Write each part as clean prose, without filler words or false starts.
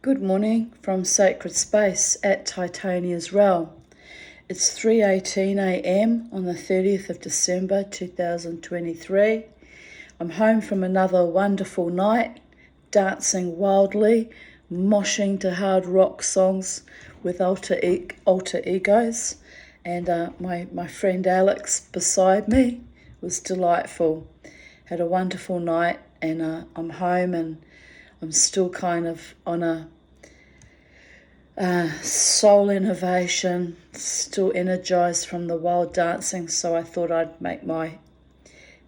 Good morning from Sacred Space at Titania's Realm. It's 3:18 a.m. on the 30th of December 2023. I'm home from another wonderful night, dancing wildly, moshing to hard rock songs with alter egos, and my friend Alex beside me was delightful. Had a wonderful night, and I'm home and I'm still kind of on a soul innovation, still energized from the wild dancing, so I thought I'd make my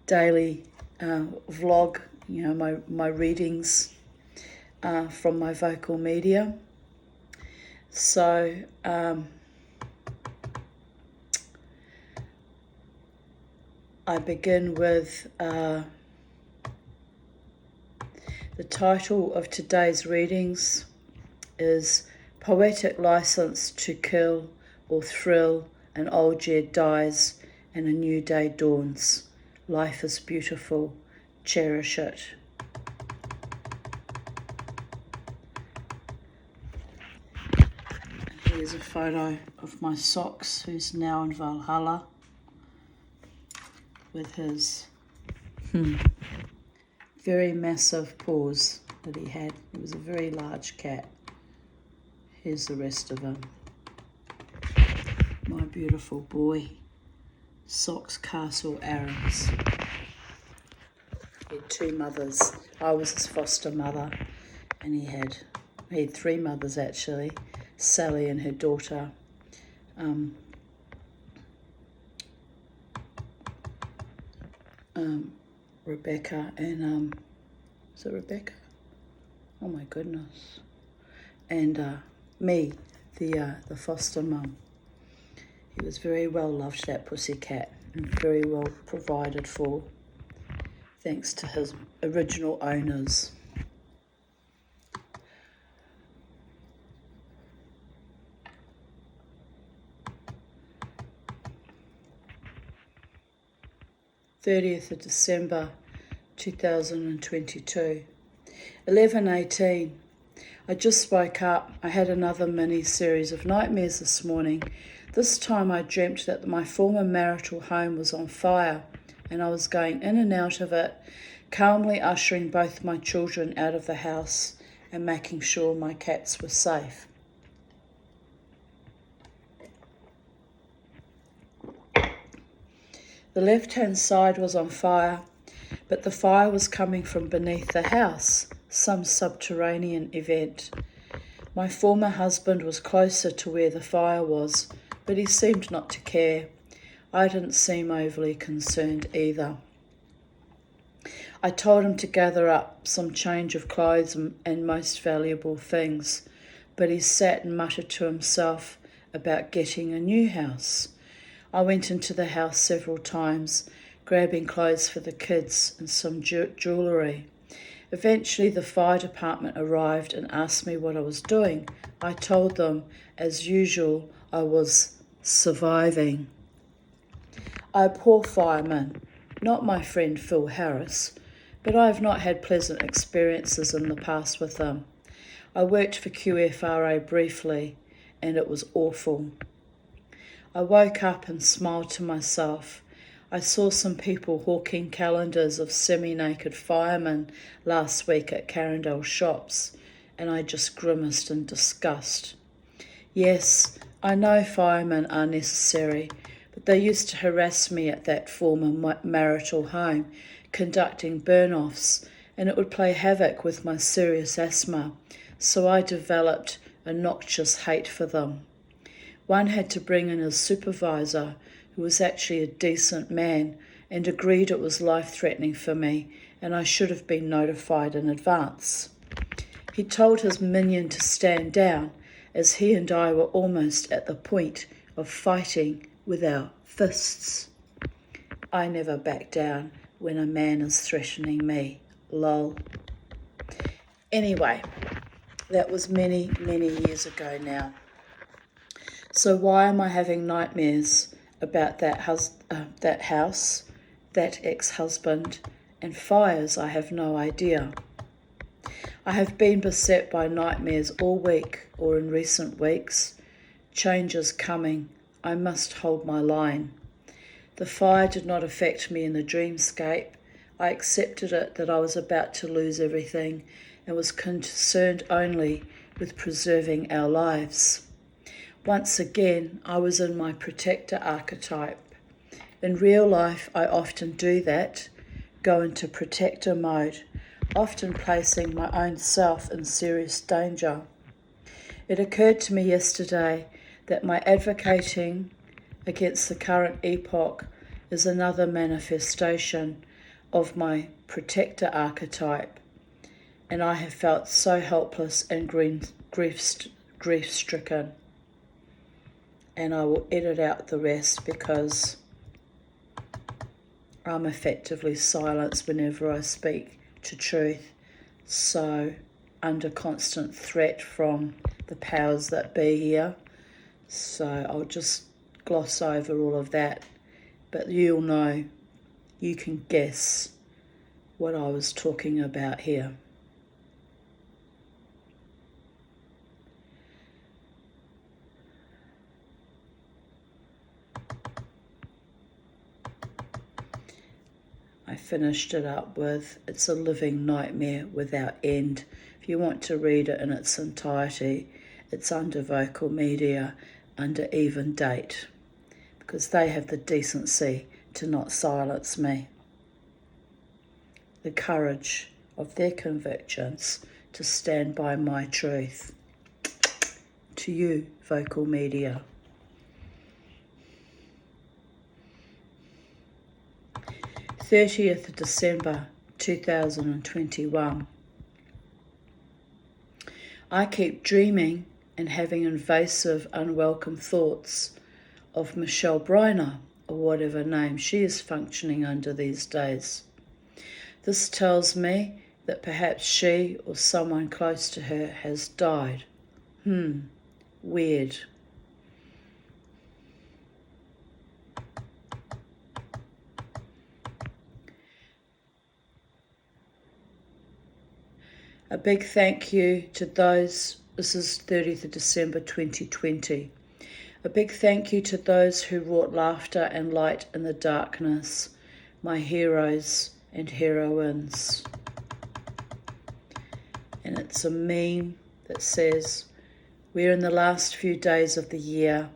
daily vlog, my readings from my vocal media. So I begin with the title of today's readings is Poetic License to Kill or Thrill. An old year dies and a new day dawns. Life is beautiful. Cherish it. And here's a photo of my socks, who's now in Valhalla with his very massive paws that he had. He was a very large cat. Here's the rest of him. My beautiful boy, Socks Castle Arons. He had two mothers. I was his foster mother, and he had three mothers actually. Sally and her daughter, Rebecca, and is it Rebecca? Oh my goodness. And me, the foster mum. He was very well loved, that pussycat, and very well provided for, thanks to his original owners. '30th of December 2022, 11:18. I just woke up. I had another mini series of nightmares this morning. This time I dreamt that my former marital home was on fire and I was going in and out of it, calmly ushering both my children out of the house and making sure my cats were safe. The left-hand side was on fire, but the fire was coming from beneath the house, some subterranean event. My former husband was closer to where the fire was, but he seemed not to care. I didn't seem overly concerned either. I told him to gather up some change of clothes and most valuable things, but he sat and muttered to himself about getting a new house. I went into the house several times, grabbing clothes for the kids and some jewellery. Eventually the fire department arrived and asked me what I was doing. I told them, as usual, I was surviving. I abhor firemen, not my friend Phil Harris, but I have not had pleasant experiences in the past with them. I worked for QFRA briefly, and it was awful. I woke up and smiled to myself. I saw some people hawking calendars of semi-naked firemen last week at Carindale shops, and I just grimaced in disgust. Yes, I know firemen are necessary, but they used to harass me at that former marital home, conducting burn-offs, and it would play havoc with my serious asthma, so I developed a noxious hate for them. One had to bring in his supervisor, who was actually a decent man, and agreed it was life-threatening for me, and I should have been notified in advance. He told his minion to stand down, as he and I were almost at the point of fighting with our fists. I never back down when a man is threatening me. Lol. Anyway, that was many, many years ago now. So why am I having nightmares about that house, that ex-husband, and fires? I have no idea. I have been beset by nightmares all week or in recent weeks. Change is coming. I must hold my line. The fire did not affect me in the dreamscape. I accepted it that I was about to lose everything and was concerned only with preserving our lives. Once again, I was in my protector archetype. In real life, I often do that, go into protector mode, often placing my own self in serious danger. It occurred to me yesterday that my advocating against the current epoch is another manifestation of my protector archetype, and I have felt so helpless and grief-stricken. And I will edit out the rest because I'm effectively silenced whenever I speak to truth, so under constant threat from the powers that be here. So I'll just gloss over all of that, but you'll know, you can guess what I was talking about here. I finished it up with, it's a living nightmare without end. If you want to read it in its entirety, it's under Vocal Media, under Even Date, because they have the decency to not silence me. The courage of their convictions to stand by my truth. To you, Vocal Media. 30th of December 2021. I keep dreaming and having invasive, unwelcome thoughts of Michelle Briner, or whatever name she is functioning under these days. This tells me that perhaps she or someone close to her has died. Weird. A big thank you to those, this is 30th of December 2020. A big thank you to those who wrought laughter and light in the darkness, my heroes and heroines. And it's a meme that says, we're in the last few days of the year.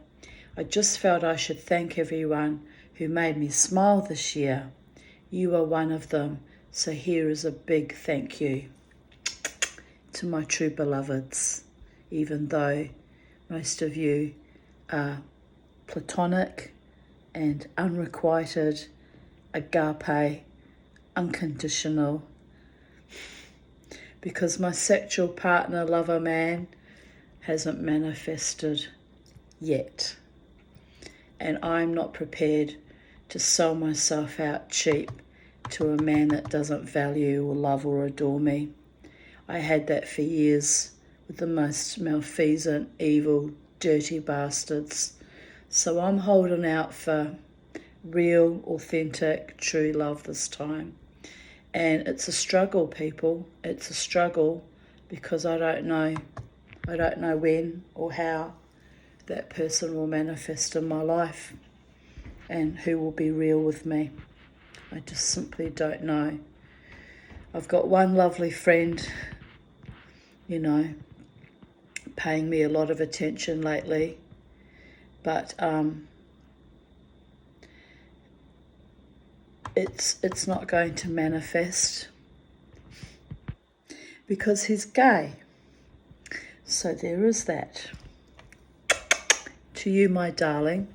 I just felt I should thank everyone who made me smile this year. You are one of them, so here is a big thank you to my true beloveds, even though most of you are platonic and unrequited, agape, unconditional, because my sexual partner, lover man, hasn't manifested yet. And I'm not prepared to sell myself out cheap to a man that doesn't value or love or adore me. I had that for years with the most malfeasant, evil, dirty bastards. So I'm holding out for real, authentic, true love this time. And it's a struggle, people. It's a struggle because I don't know when or how that person will manifest in my life and who will be real with me. I just simply don't know. I've got one lovely friend, paying me a lot of attention lately, but it's not going to manifest because he's gay. So there is that. To you, my darling,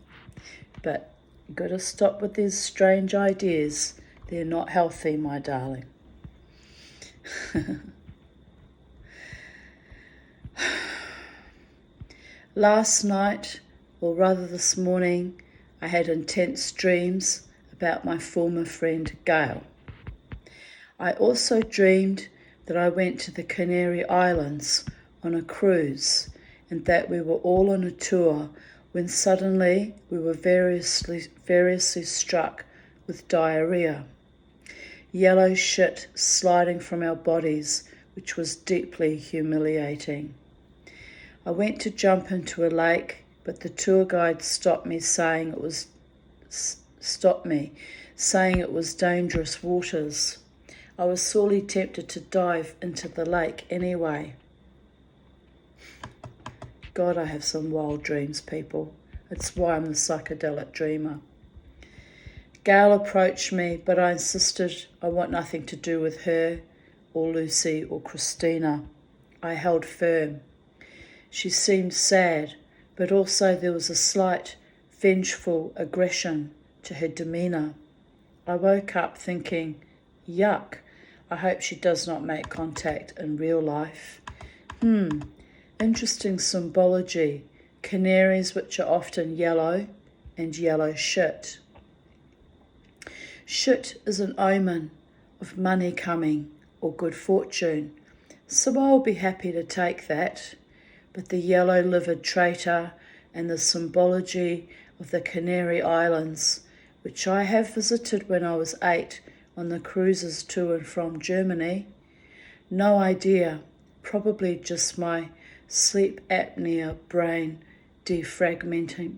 but you've got to stop with these strange ideas. They're not healthy, my darling. Last night, or rather this morning, I had intense dreams about my former friend Gail. I also dreamed that I went to the Canary Islands on a cruise and that we were all on a tour when suddenly we were variously struck with diarrhea. Yellow shit sliding from our bodies which was deeply humiliating. I went to jump into a lake, but the tour guide stopped me, saying it was dangerous waters. I was sorely tempted to dive into the lake anyway. God, I have some wild dreams, people. It's why I'm the psychedelic dreamer. Gail approached me, but I insisted I want nothing to do with her or Lucy or Christina. I held firm. She seemed sad, but also there was a slight vengeful aggression to her demeanour. I woke up thinking, yuck, I hope she does not make contact in real life. Interesting symbology. Canaries, which are often yellow, and yellow shit. Shit is an omen of money coming or good fortune, so I'll be happy to take that. But the yellow-livered traitor and the symbology of the Canary Islands, which I have visited when I was 8 on the cruises to and from Germany. No idea, probably just my sleep apnea brain defragmenting.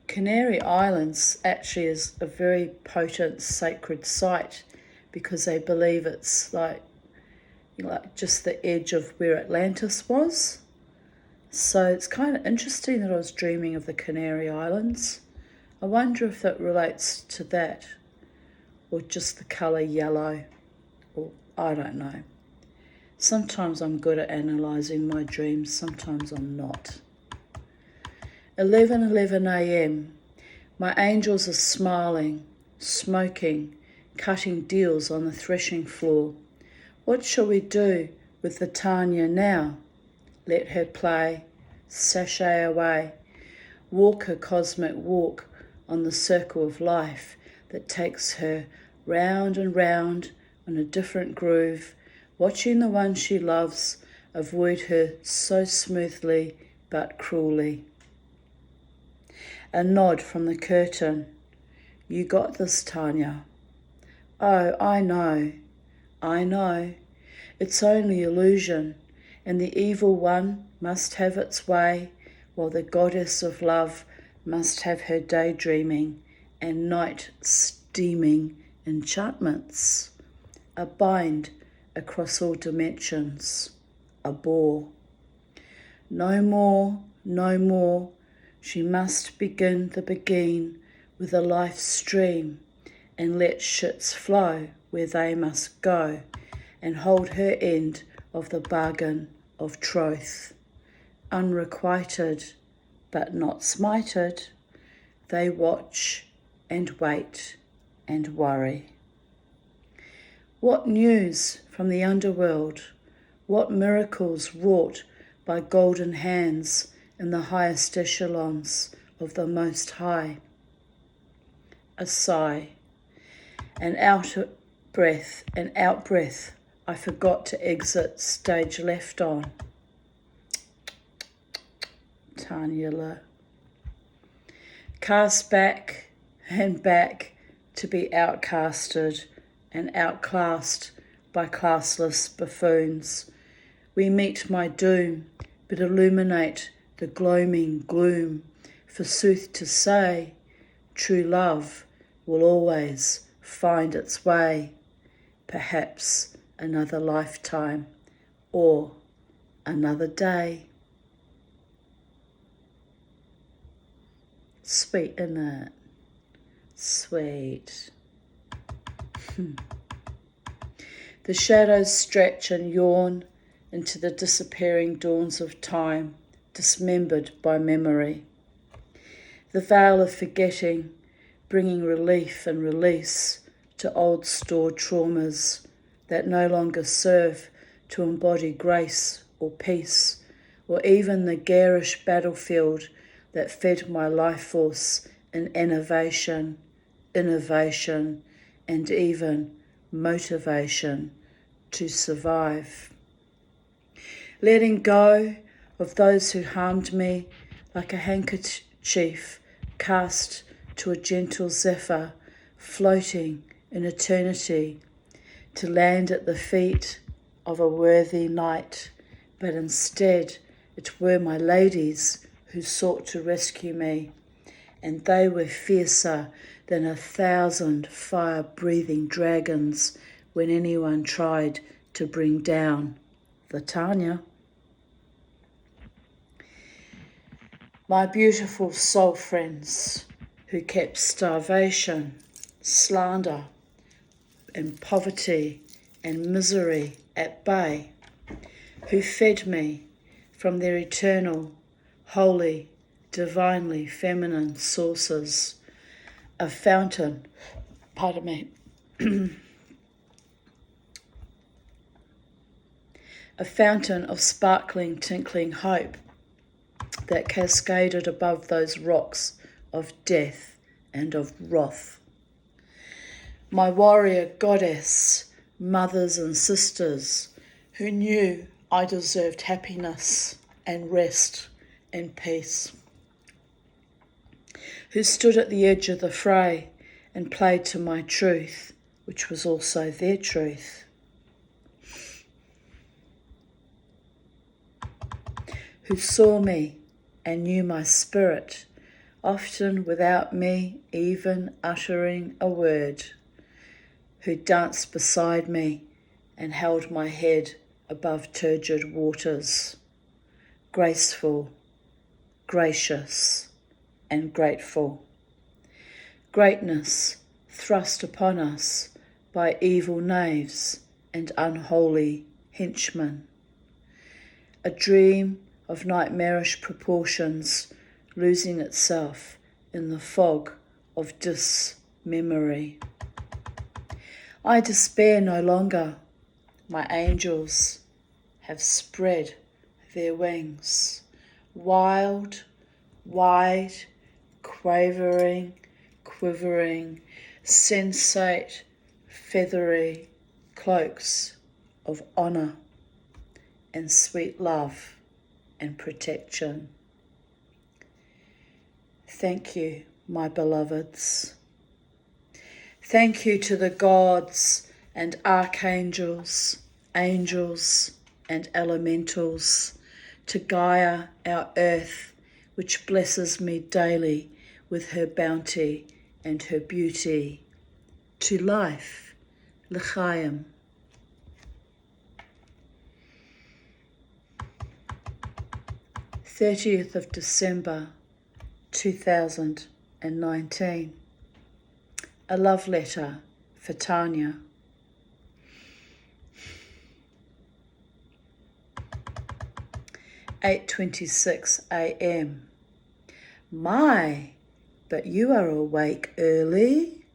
Canary Islands actually is a very potent sacred site because they believe it's like just the edge of where Atlantis was. So it's kind of interesting that I was dreaming of the Canary Islands. I wonder if that relates to that, or just the colour yellow, or I don't know. Sometimes I'm good at analysing my dreams, sometimes I'm not. 11:11 a.m. My angels are smiling, smoking, cutting deals on the threshing floor. What shall we do with the Tanya now? Let her play, sashay away, walk her cosmic walk on the circle of life that takes her round and round on a different groove, watching the one she loves avoid her so smoothly but cruelly. A nod from the curtain. You got this, Tanya. Oh, I know. It's only illusion, and the evil one must have its way, while the goddess of love must have her daydreaming and night steaming enchantments. A bind across all dimensions. A bore. No more, no more. She must begin the begin with a life stream and let shits flow where they must go and hold her end of the bargain of troth. Unrequited but not smited, they watch and wait and worry. What news from the underworld? What miracles wrought by golden hands in the highest echelons of the Most High? A sigh, an out breath, I forgot to exit stage left on. Tanya. Cast back and back to be outcasted and outclassed by classless buffoons. We meet my doom, but illuminate the gloaming gloom. Forsooth to say, true love will always find its way, perhaps another lifetime or another day. Sweet, isn't it? Sweet. The shadows stretch and yawn into the disappearing dawns of time, dismembered by memory. The veil of forgetting, bringing relief and release to old stored traumas that no longer serve to embody grace or peace, or even the garish battlefield that fed my life force in innovation, and even motivation to survive. Letting go of those who harmed me like a handkerchief cast to a gentle zephyr floating in eternity, to land at the feet of a worthy knight, but instead it were my ladies who sought to rescue me, and they were fiercer than 1,000 fire-breathing dragons when anyone tried to bring down the Tanya. My beautiful soul friends who kept starvation, slander, and poverty and misery at bay, who fed me from their eternal, holy, divinely feminine sources, a fountain, a fountain of sparkling, tinkling hope that cascaded above those rocks of death and of wrath. My warrior goddess, mothers and sisters, who knew I deserved happiness and rest and peace, who stood at the edge of the fray and played to my truth, which was also their truth, who saw me and knew my spirit, often without me even uttering a word, who danced beside me and held my head above turgid waters, graceful, gracious, and grateful. Greatness thrust upon us by evil knaves and unholy henchmen. A dream of nightmarish proportions, losing itself in the fog of dismemory. I despair no longer. My angels have spread their wings, wild, wide, quavering, quivering, sensate, feathery cloaks of honour and sweet love and protection. Thank you, my beloveds. Thank you to the gods and archangels, angels and elementals, to Gaia, our earth, which blesses me daily with her bounty and her beauty, to life, l'chaim. 30th of December 2019. A love letter for Tanya. "8:26 a.m. My, but you are awake early.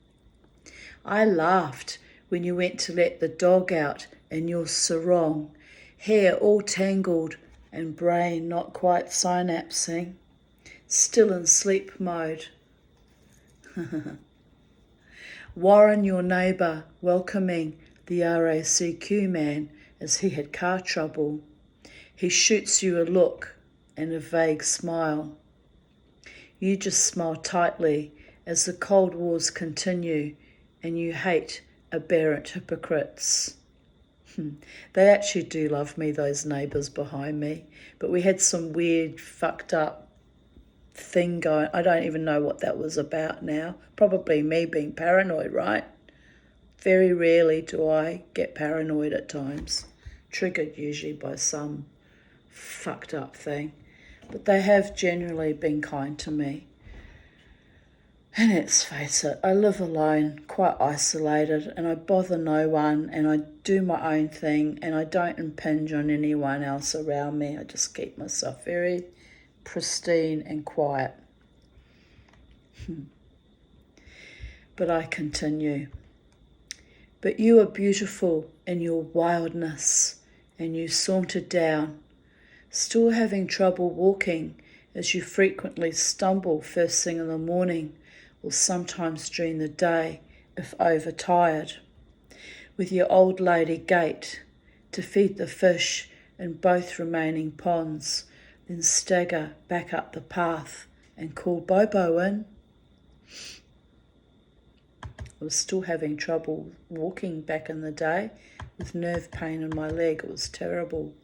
I laughed when you went to let the dog out in your sarong, hair all tangled and brain not quite synapsing, still in sleep mode. Warren, your neighbour, welcoming the RACQ man as he had car trouble. He shoots you a look and a vague smile. You just smile tightly as the Cold Wars continue and you hate aberrant hypocrites. They actually do love me, those neighbours behind me, but we had some weird, fucked up thing going. I don't even know what that was about now. Probably me being paranoid, right? Very rarely do I get paranoid at times, triggered usually by some fucked up thing. But they have generally been kind to me. And let's face it, I live alone, quite isolated, and I bother no one, and I do my own thing, and I don't impinge on anyone else around me. I just keep myself very pristine and quiet. But I continue. But you are beautiful in your wildness, and you sauntered down, still having trouble walking as you frequently stumble first thing in the morning or sometimes during the day if overtired, with your old lady gait to feed the fish in both remaining ponds, then stagger back up the path and call Bobo in. I was still having trouble walking back in the day with nerve pain in my leg. It was terrible.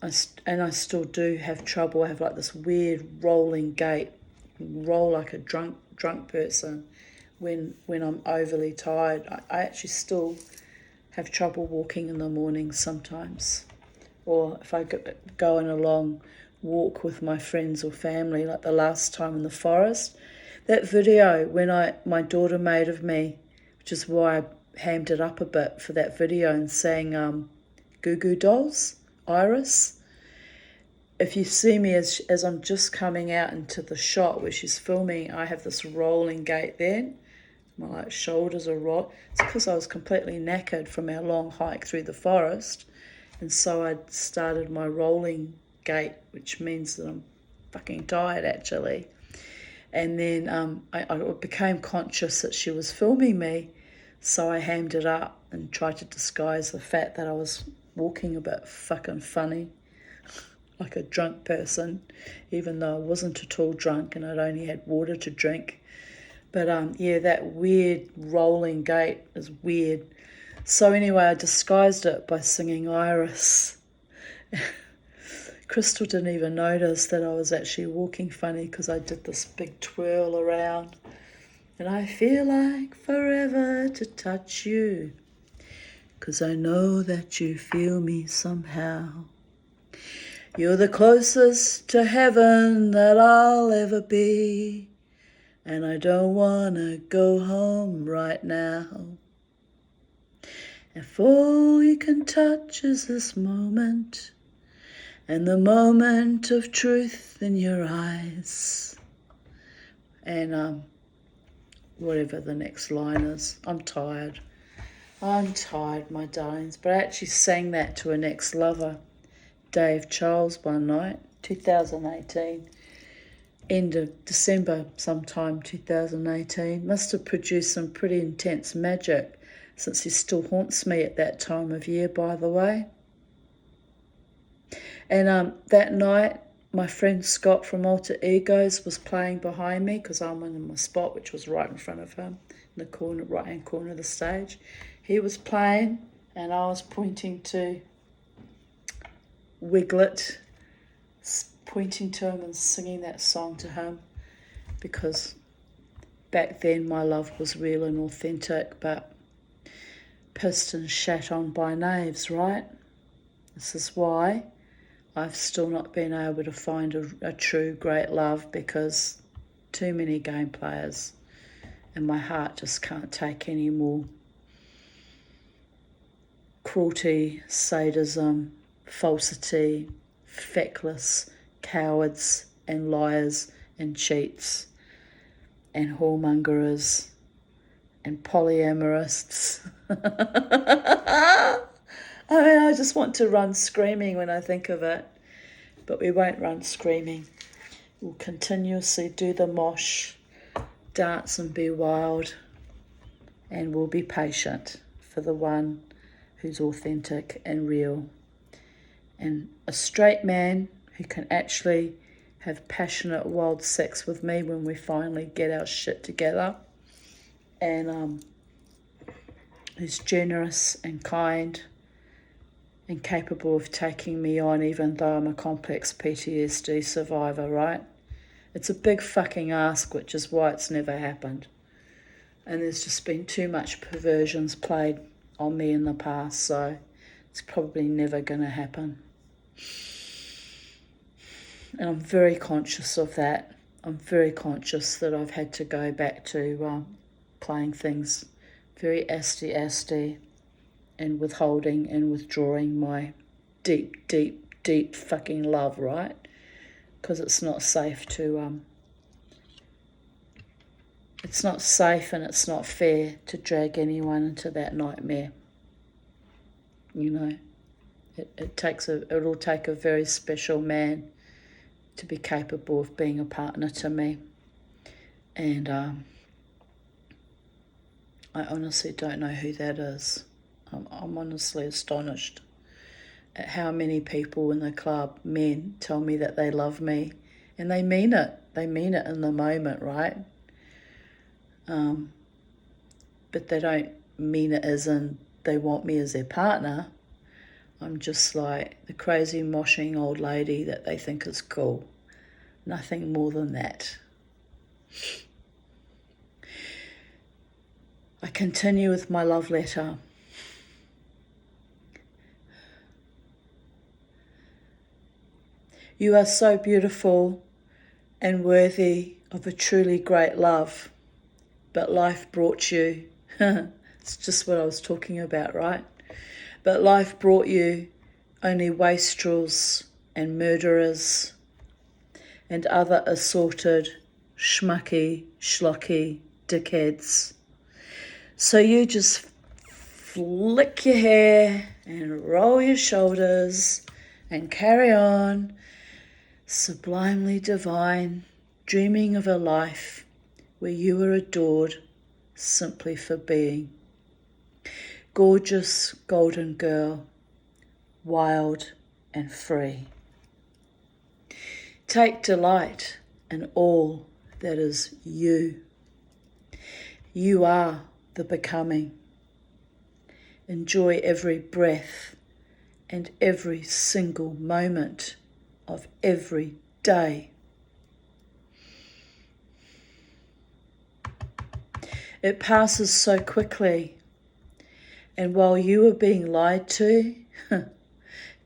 And I still do have trouble. I have like this weird rolling gait, roll like a drunk person when I'm overly tired. I actually still have trouble walking in the morning sometimes. Or if I go on a long walk with my friends or family, like the last time in the forest. That video when my daughter made of me, which is why I hammed it up a bit for that video and sang Goo Goo Dolls, Iris. If you see me as I'm just coming out into the shot where she's filming, I have this rolling gait then. My shoulders are rolled. It's because I was completely knackered from our long hike through the forest. And so I started my rolling gait, which means that I'm fucking tired actually. And then I became conscious that she was filming me, so I hammed it up and tried to disguise the fact that I was walking a bit fucking funny, like a drunk person, even though I wasn't at all drunk and I'd only had water to drink. But yeah, that weird rolling gait is weird. So anyway, I disguised it by singing Iris. Crystal didn't even notice that I was actually walking funny because I did this big twirl around. And I feel like forever to touch you, 'cause I know that you feel me somehow. You're the closest to heaven that I'll ever be, and I don't wanna go home right now. If all you can touch is this moment, and the moment of truth in your eyes. And whatever the next line is. I'm tired, my darlings. But I actually sang that to an ex-lover, Dave Charles, one night, 2018. End of December sometime 2018. Must have produced some pretty intense magic, since he still haunts me at that time of year, by the way. And that night, my friend Scott from Alter Egos was playing behind me because I'm in my spot, which was right in front of him, in the corner, right-hand corner of the stage. He was playing, and I was pointing to Wiglet, pointing to him and singing that song to him, because back then my love was real and authentic, but pissed and shat on by knaves, right? This is why I've still not been able to find a true great love, because too many game players and my heart just can't take any more cruelty, sadism, falsity, feckless cowards and liars and cheats and whoremongers and polyamorists. I mean, I just want to run screaming when I think of it. But we won't run screaming. We'll continuously do the mosh, dance and be wild, and we'll be patient for the one who's authentic and real. And a straight man who can actually have passionate, wild sex with me when we finally get our shit together. And who's generous and kind and capable of taking me on, even though I'm a complex PTSD survivor, right? It's a big fucking ask, which is why it's never happened. And there's just been too much perversions played on me in the past, so it's probably never going to happen. And I'm very conscious of that. I'm very conscious that I've had to go back to playing things very asty and withholding and withdrawing my deep fucking love, right? Because it's not safe to, it's not safe and it's not fair to drag anyone into that nightmare. You know, it'll take a very special man to be capable of being a partner to me. And I honestly don't know who that is. I'm honestly astonished at how many people in the club, men, tell me that they love me. And they mean it. They mean it in the moment, right? but they don't mean it as in they want me as their partner. I'm just like the crazy moshing old lady that they think is cool. Nothing more than that. I continue with my love letter. You are so beautiful and worthy of a truly great love, but life brought you, it's just what I was talking about, right? But life brought you only wastrels and murderers and other assorted schmucky, schlocky dickheads. So you just flick your hair and roll your shoulders and carry on, sublimely divine, dreaming of a life where you were adored simply for being. Gorgeous golden girl, wild and free. Take delight in all that is you. You are the becoming. Enjoy every breath and every single moment of every day. It passes so quickly, and while you are being lied to,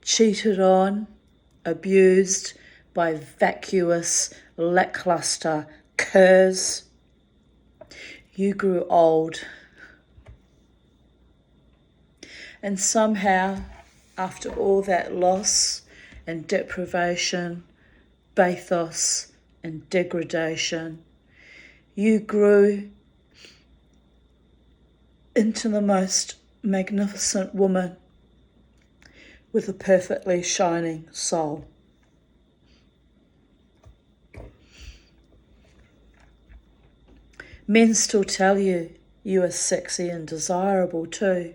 cheated on, abused by vacuous, lackluster curs, you grew old. And somehow, after all that loss and deprivation, bathos and degradation, you grew into the most magnificent woman with a perfectly shining soul. Men still tell you you are sexy and desirable too,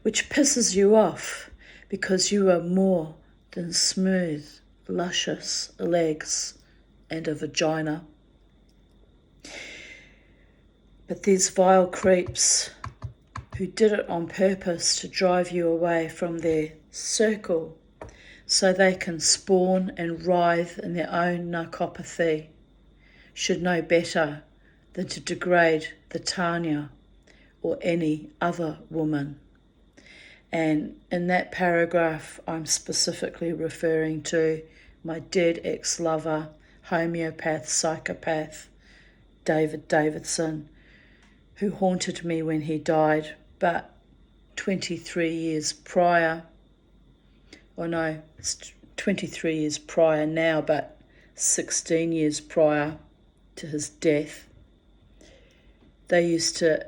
which pisses you off because you are more than smooth, luscious legs and a vagina. But these vile creeps who did it on purpose to drive you away from their circle so they can spawn and writhe in their own narcopathy should know better than to degrade the Tanya or any other woman. And in that paragraph, I'm specifically referring to my dead ex-lover, homeopath, psychopath, David Davidson, who haunted me when he died, but 23 years prior, or no, it's 23 years prior now, but 16 years prior to his death. They used to,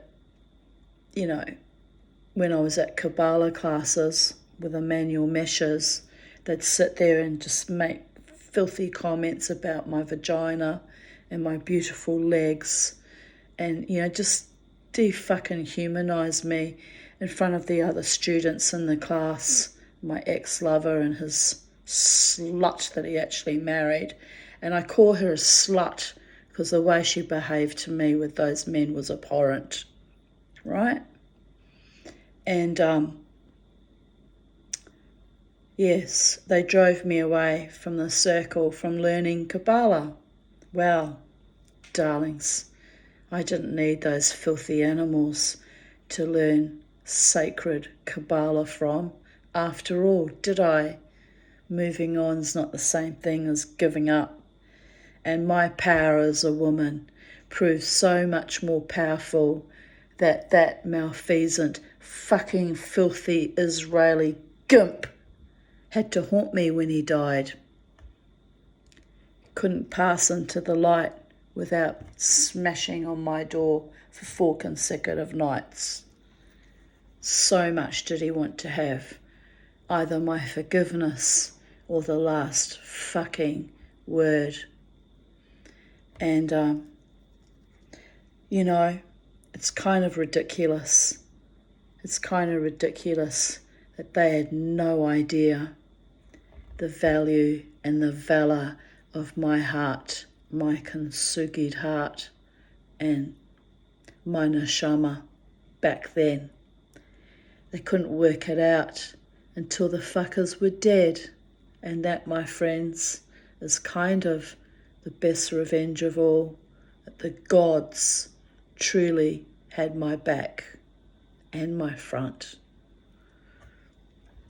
when I was at Kabbalah classes with Emmanuel Meshes, they'd sit there and just make filthy comments about my vagina and my beautiful legs and, just de-fucking humanize me in front of the other students in the class, my ex-lover and his slut that he actually married. And I call her a slut because the way she behaved to me with those men was abhorrent, right? And yes, they drove me away from the circle, from learning Kabbalah. Well, darlings, I didn't need those filthy animals to learn sacred Kabbalah from. After all, did I? Moving on's not the same thing as giving up. And my power as a woman proves so much more powerful that malfeasant, fucking filthy Israeli gimp had to haunt me when he died. Couldn't pass into the light without smashing on my door for 4 consecutive nights. So much did he want to have either my forgiveness or the last fucking word. And, it's kind of ridiculous. It's kind of ridiculous that they had no idea the value and the valor of my heart, my kintsugi'd heart, and my neshama, back then. They couldn't work it out until the fuckers were dead. And that, my friends, is kind of the best revenge of all. That the gods truly had my back and my front.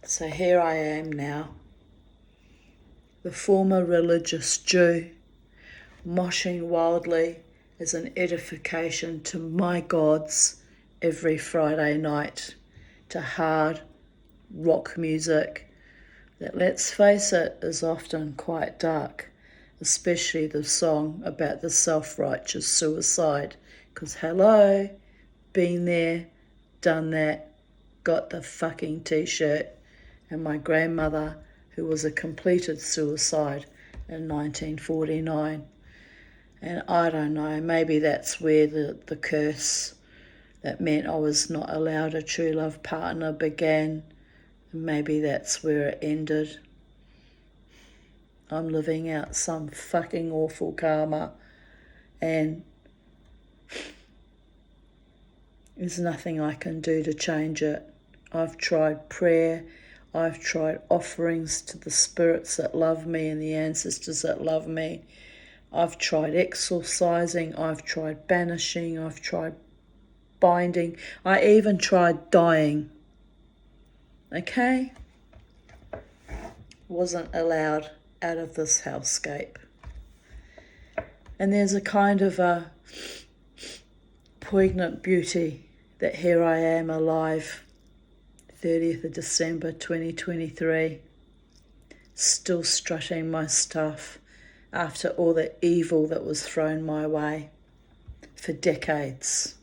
So here I am now, the former religious Jew, moshing wildly as an edification to my gods every Friday night, to hard rock music that, let's face it, is often quite dark, especially the song about the self-righteous suicide. Because hello, been there, done that, got the fucking t-shirt. And my grandmother, who was a completed suicide in 1949. And I don't know, maybe that's where the curse that meant I was not allowed a true love partner began. And maybe that's where it ended. I'm living out some fucking awful karma, and there's nothing I can do to change it. I've tried prayer, I've tried offerings to the spirits that love me and the ancestors that love me. I've tried exorcising, I've tried banishing, I've tried binding, I even tried dying. Okay? Wasn't allowed out of this hellscape. And there's a kind of a poignant beauty that here I am alive, 30th of December 2023, still strutting my stuff after all the evil that was thrown my way for decades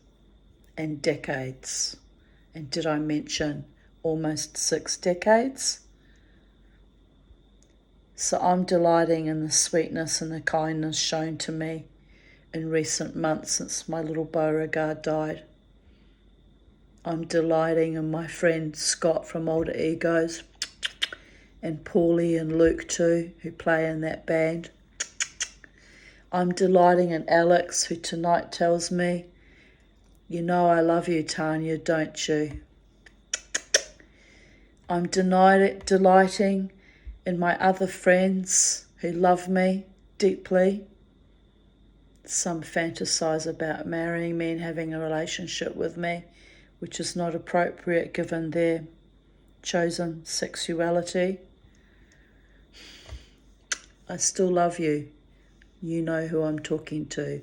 and decades. And did I mention almost 6 decades? So I'm delighting in the sweetness and the kindness shown to me in recent months since my little Beauregard died. I'm delighting in my friend Scott from Older Egos, and Paulie and Luke too, who play in that band. I'm delighting in Alex, who tonight tells me, you know I love you, Tanya, don't you? I'm delighting in my other friends who love me deeply. Some fantasize about marrying me and having a relationship with me, which is not appropriate given their chosen sexuality. I still love you. You know who I'm talking to.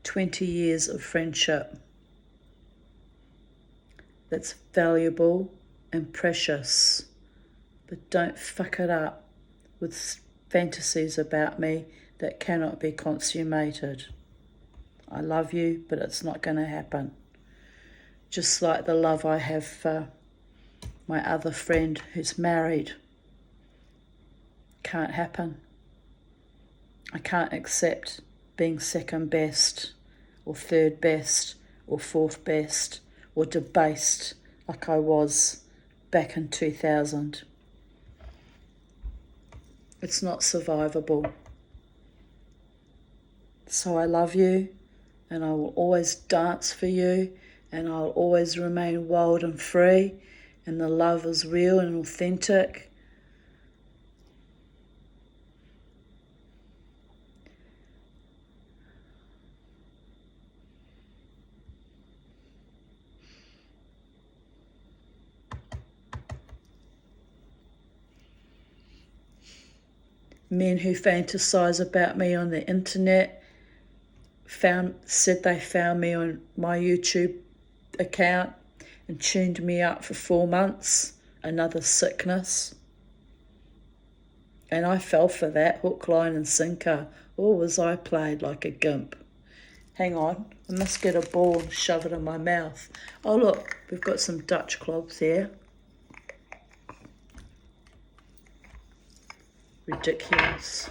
20 years of friendship that's valuable and precious, but don't fuck it up with fantasies about me that cannot be consummated. I love you, but it's not going to happen. Just like the love I have for my other friend who's married. Can't happen. I can't accept being second best or third best or fourth best or debased like I was back in 2000. It's not survivable. So I love you, and I will always dance for you, and I'll always remain wild and free, and the love is real and authentic. Men who fantasize about me on the internet said they found me on my YouTube account and tuned me up for 4 months, another sickness. And I fell for that, hook, line and sinker. Or was I played like a gimp? Hang on, I must get a ball and shove it in my mouth. Oh look, we've got some Dutch clogs here. Ridiculous.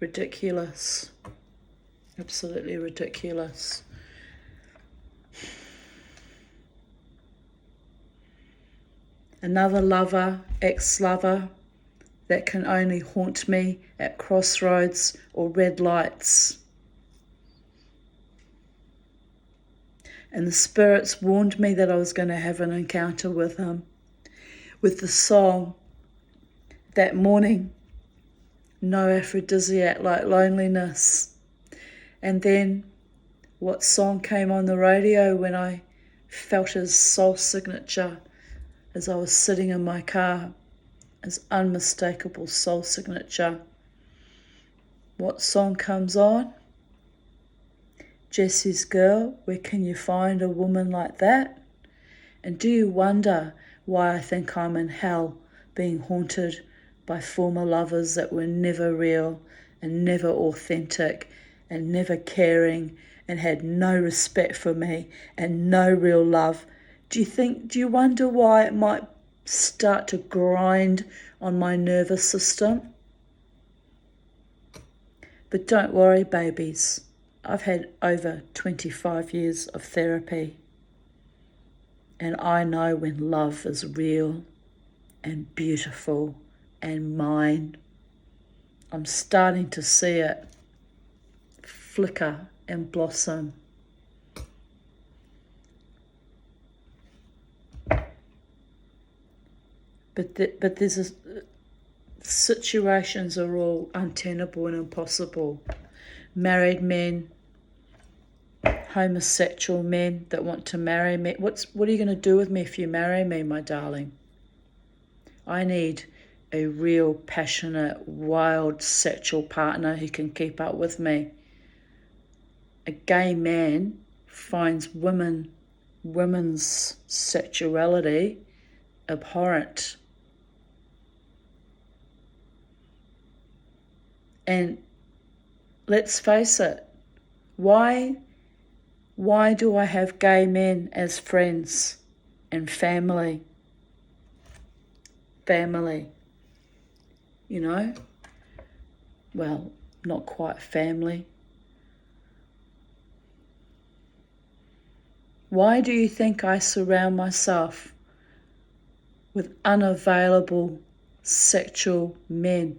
Ridiculous. Absolutely ridiculous. Another lover, ex-lover, that can only haunt me at crossroads or red lights. And the spirits warned me that I was going to have an encounter with him, with the song that morning, no aphrodisiac like loneliness. And then what song came on the radio when I felt his soul signature as I was sitting in my car, his unmistakable soul signature. What song comes on? Jesse's Girl, Where Can You Find a Woman Like That? And do you wonder why I think I'm in hell, being haunted by former lovers that were never real and never authentic and never caring and had no respect for me and no real love? Do you wonder why it might start to grind on my nervous system? But don't worry, babies. I've had over 25 years of therapy, and I know when love is real and beautiful and mine. I'm starting to see it flicker and blossom. But there's situations are all untenable and impossible. Married men, homosexual men that want to marry me. What are you going to do with me if you marry me, my darling? I need a real passionate, wild, sexual partner who can keep up with me. A gay man finds women's sexuality abhorrent. And let's face it, why do I have gay men as friends and family? Family, you know? Well, not quite family. Why do you think I surround myself with unavailable sexual men?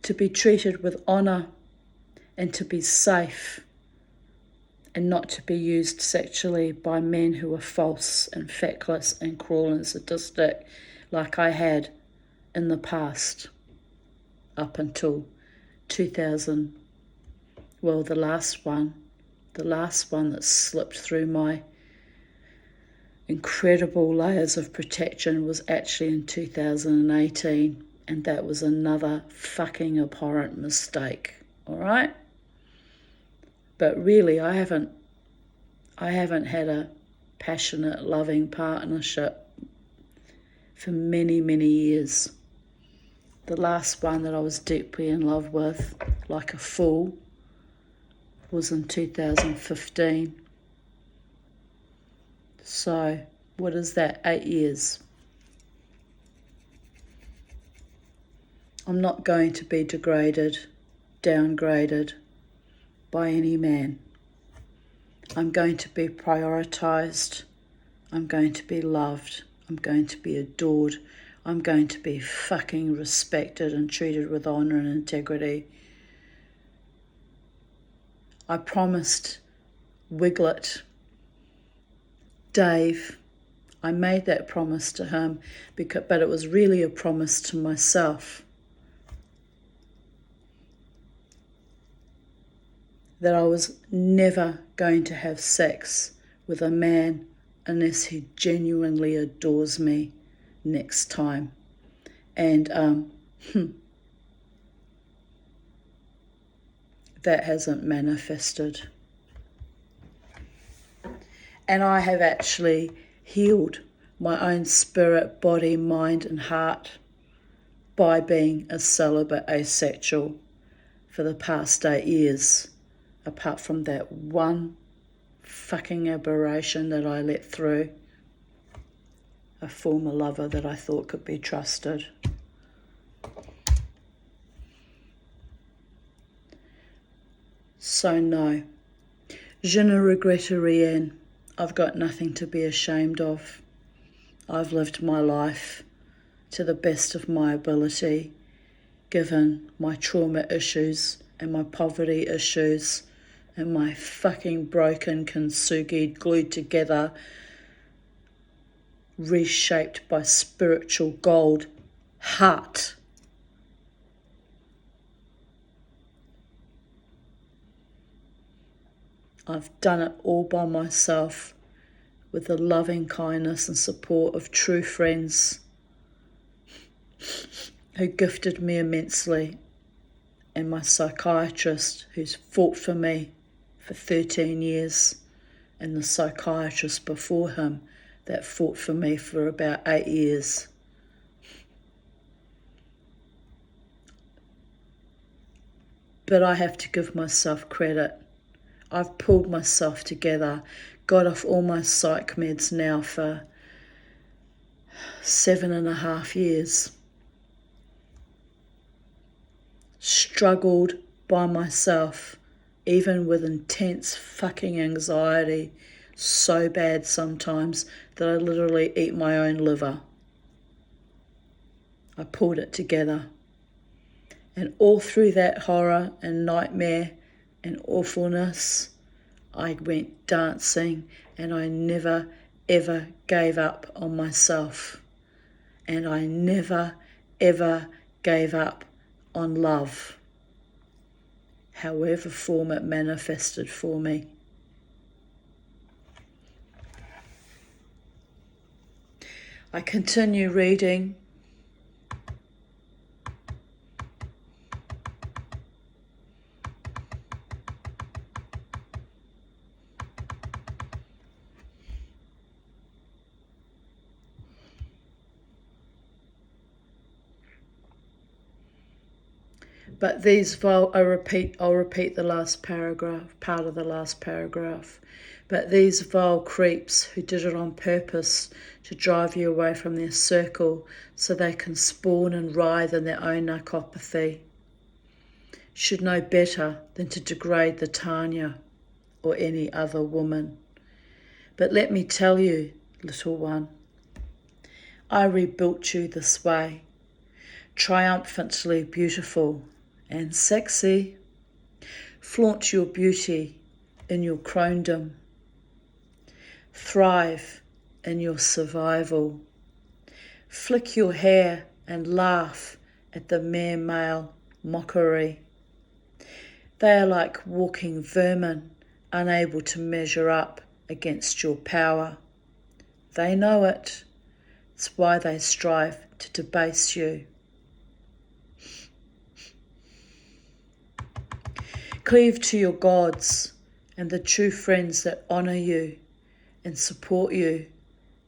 To be treated with honour and to be safe and not to be used sexually by men who are false and feckless and cruel and sadistic like I had in the past up until 2000. Well, the last one that slipped through my incredible layers of protection was actually in 2018, and that was another fucking abhorrent mistake, all right? But really, I haven't had a passionate, loving partnership for many, many years. The last one that I was deeply in love with, like a fool, was in 2015. So, what is that? 8 years. I'm not going to be degraded, downgraded by any man. I'm going to be prioritised. I'm going to be loved. I'm going to be adored. I'm going to be fucking respected and treated with honour and integrity. I promised Wiglet, Dave, I made that promise to him, but it was really a promise to myself. That I was never going to have sex with a man unless he genuinely adores me next time. And that hasn't manifested. And I have actually healed my own spirit, body, mind and heart by being a celibate asexual for the past 8 years, apart from that one fucking aberration that I let through, a former lover that I thought could be trusted. So no, je ne regrette rien. I've got nothing to be ashamed of. I've lived my life to the best of my ability, given my trauma issues and my poverty issues and my fucking broken kintsugi glued together, reshaped by spiritual gold heart. I've done it all by myself with the loving kindness and support of true friends who gifted me immensely, and my psychiatrist who's fought for me for 13 years, and the psychiatrist before him that fought for me for about 8 years. But I have to give myself credit. I've pulled myself together, got off all my psych meds now for 7.5 years. Struggled by myself, even with intense fucking anxiety, so bad sometimes that I literally eat my own liver. I pulled it together. And all through that horror and nightmare and awfulness, I went dancing, and I never ever gave up on myself. And I never ever gave up on love, however form it manifested for me. I continue reading. But these I'll repeat the last paragraph, part of the last paragraph. But these vile creeps who did it on purpose to drive you away from their circle so they can spawn and writhe in their own narcopathy should know better than to degrade the Tanya or any other woman. But let me tell you, little one, I rebuilt you this way, triumphantly beautiful and sexy. Flaunt your beauty in your crondom. Thrive in your survival. Flick your hair and laugh at the mere male mockery. They are like walking vermin, unable to measure up against your power. They know it. It's why they strive to debase you. Cleave to your gods and the true friends that honour you and support you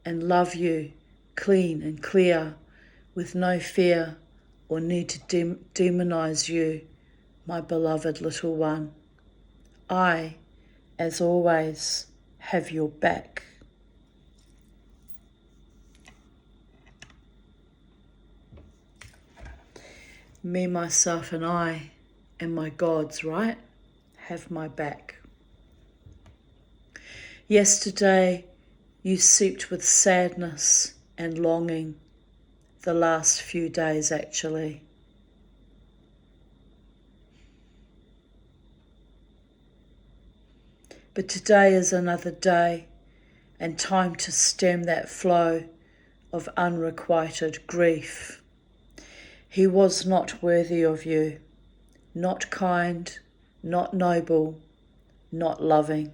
and love you clean and clear, with no fear or need to demonise you, my beloved little one. I, as always, have your back. Me, myself and I and my gods, right, have my back. Yesterday you seeped with sadness and longing, the last few days actually. But today is another day, and time to stem that flow of unrequited grief. He was not worthy of you, not kind, not noble, not loving.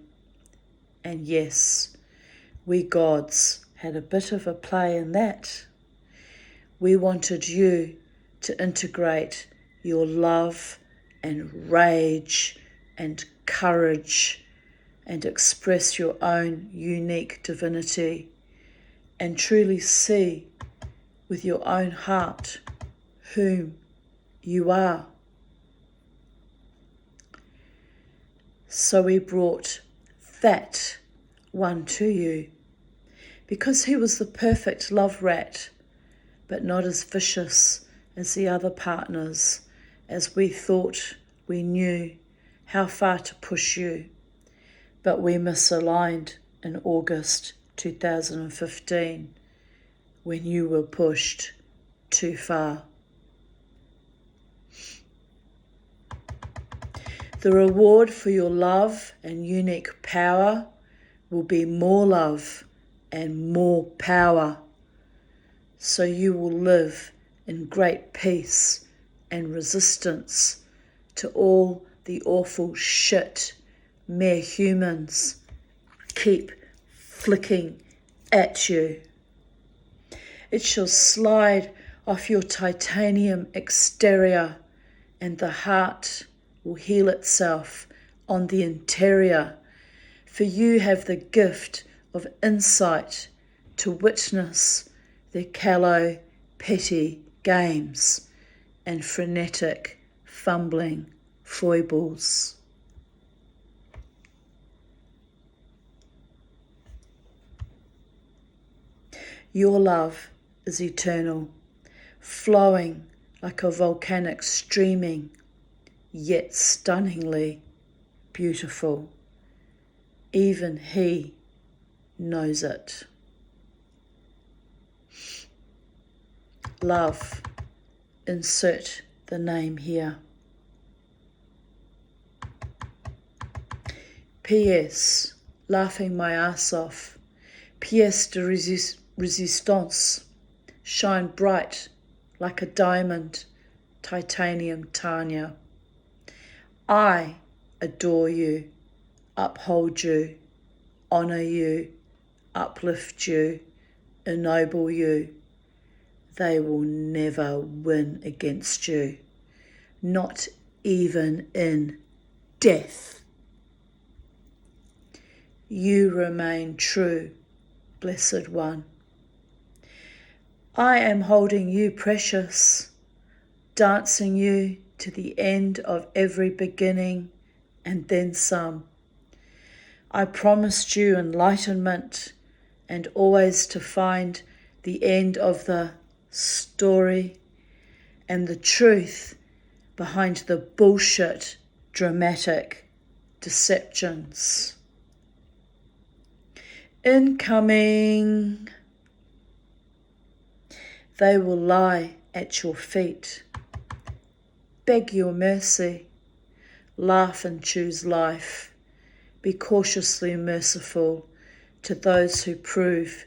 And yes, we gods had a bit of a play in that. We wanted you to integrate your love and rage and courage and express your own unique divinity and truly see with your own heart whom you are. So we brought that one to you because he was the perfect love rat, but not as vicious as the other partners, as we thought we knew how far to push you. But we misaligned in August 2015 when you were pushed too far. The reward for your love and unique power will be more love and more power. So you will live in great peace and resistance to all the awful shit mere humans keep flicking at you. It shall slide off your titanium exterior, and the heart will heal itself on the interior, for you have the gift of insight to witness their callow, petty games and frenetic, fumbling foibles. Your love is eternal, flowing like a volcanic streaming, yet stunningly beautiful. Even he knows it. Love, insert the name here. P.S. Laughing my ass off. Pièce de resistance. Shine bright like a diamond, titanium Tanya. I adore you, uphold you, honour you, uplift you, ennoble you. They will never win against you, not even in death. You remain true, Blessed One. I am holding you precious, dancing you to the end of every beginning and then some. I promised you enlightenment and always to find the end of the story and the truth behind the bullshit dramatic deceptions. Incoming. They will lie at your feet, beg your mercy, laugh and choose life. Be cautiously merciful to those who prove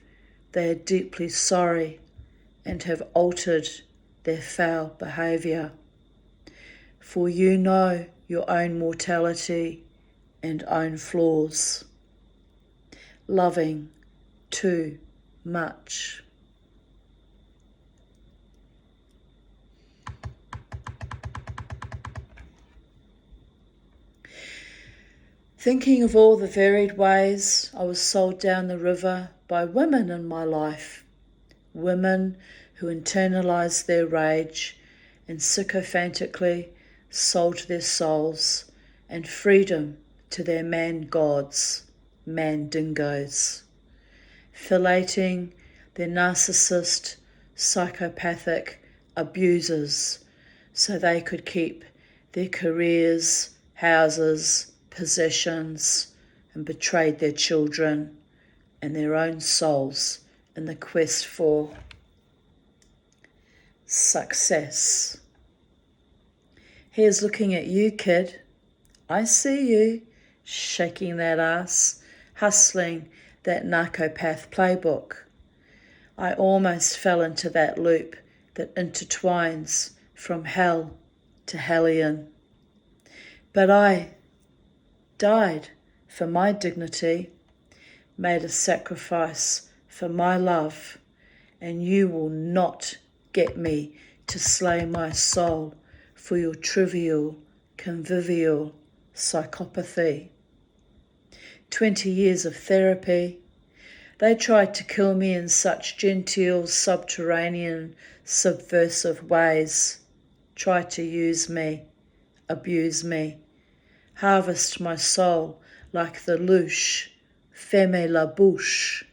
they are deeply sorry and have altered their foul behaviour. For you know your own mortality and own flaws. Loving too much. Thinking of all the varied ways I was sold down the river by women in my life, women who internalized their rage and sycophantically sold their souls and freedom to their man gods, man dingoes, filleting their narcissist, psychopathic abusers so they could keep their careers, houses, possessions, and betrayed their children and their own souls in the quest for success. Here's looking at you, kid. I see you, shaking that ass, hustling that narcopath playbook. I almost fell into that loop that intertwines from hell to hellion. But I died for my dignity, made a sacrifice for my love, and you will not get me to slay my soul for your trivial, convivial psychopathy. 20 years of therapy. They tried to kill me in such genteel, subterranean, subversive ways. Tried to use me, abuse me, harvest my soul like the louche, ferme la bouche,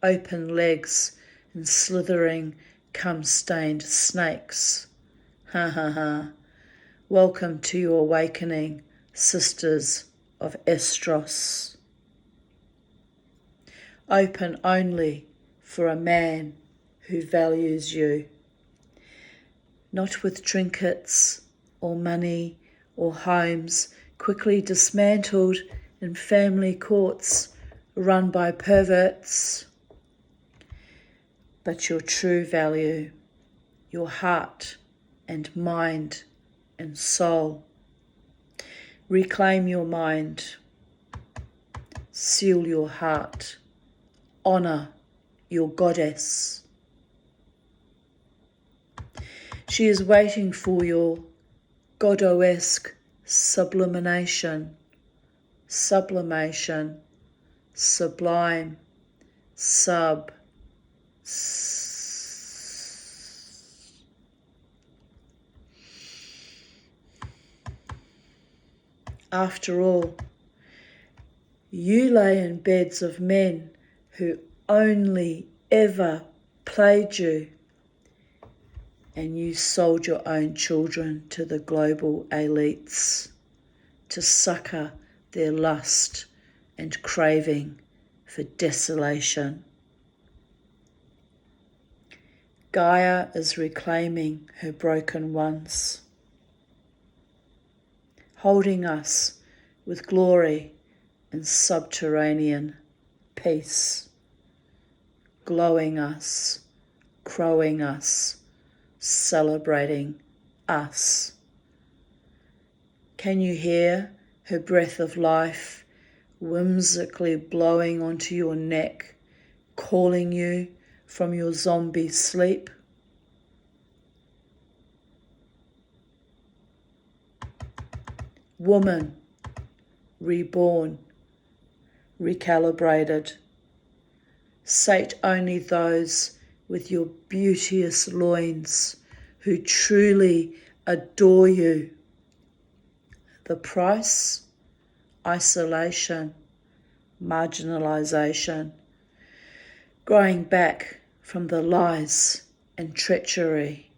open legs and slithering, cum-stained snakes. Ha ha ha. Welcome to your awakening, sisters of Estros. Open only for a man who values you. not with trinkets or money or homes quickly dismantled in family courts run by perverts, but your true value, your heart and mind and soul. Reclaim your mind, seal your heart, honour your goddess. She is waiting for your Godot-esque sublimation, sublime, After all, you lay in beds of men who only ever played you, and you sold your own children to the global elites to succor their lust and craving for desolation. Gaia is reclaiming her broken ones, holding us with glory and subterranean peace, glowing us, crowing us, celebrating us. Can you hear her breath of life whimsically blowing onto your neck, calling you from your zombie sleep? Woman, reborn, recalibrated, sate only those with your beauteous loins who truly adore you. The price? Isolation, marginalisation, growing back from the lies and treachery.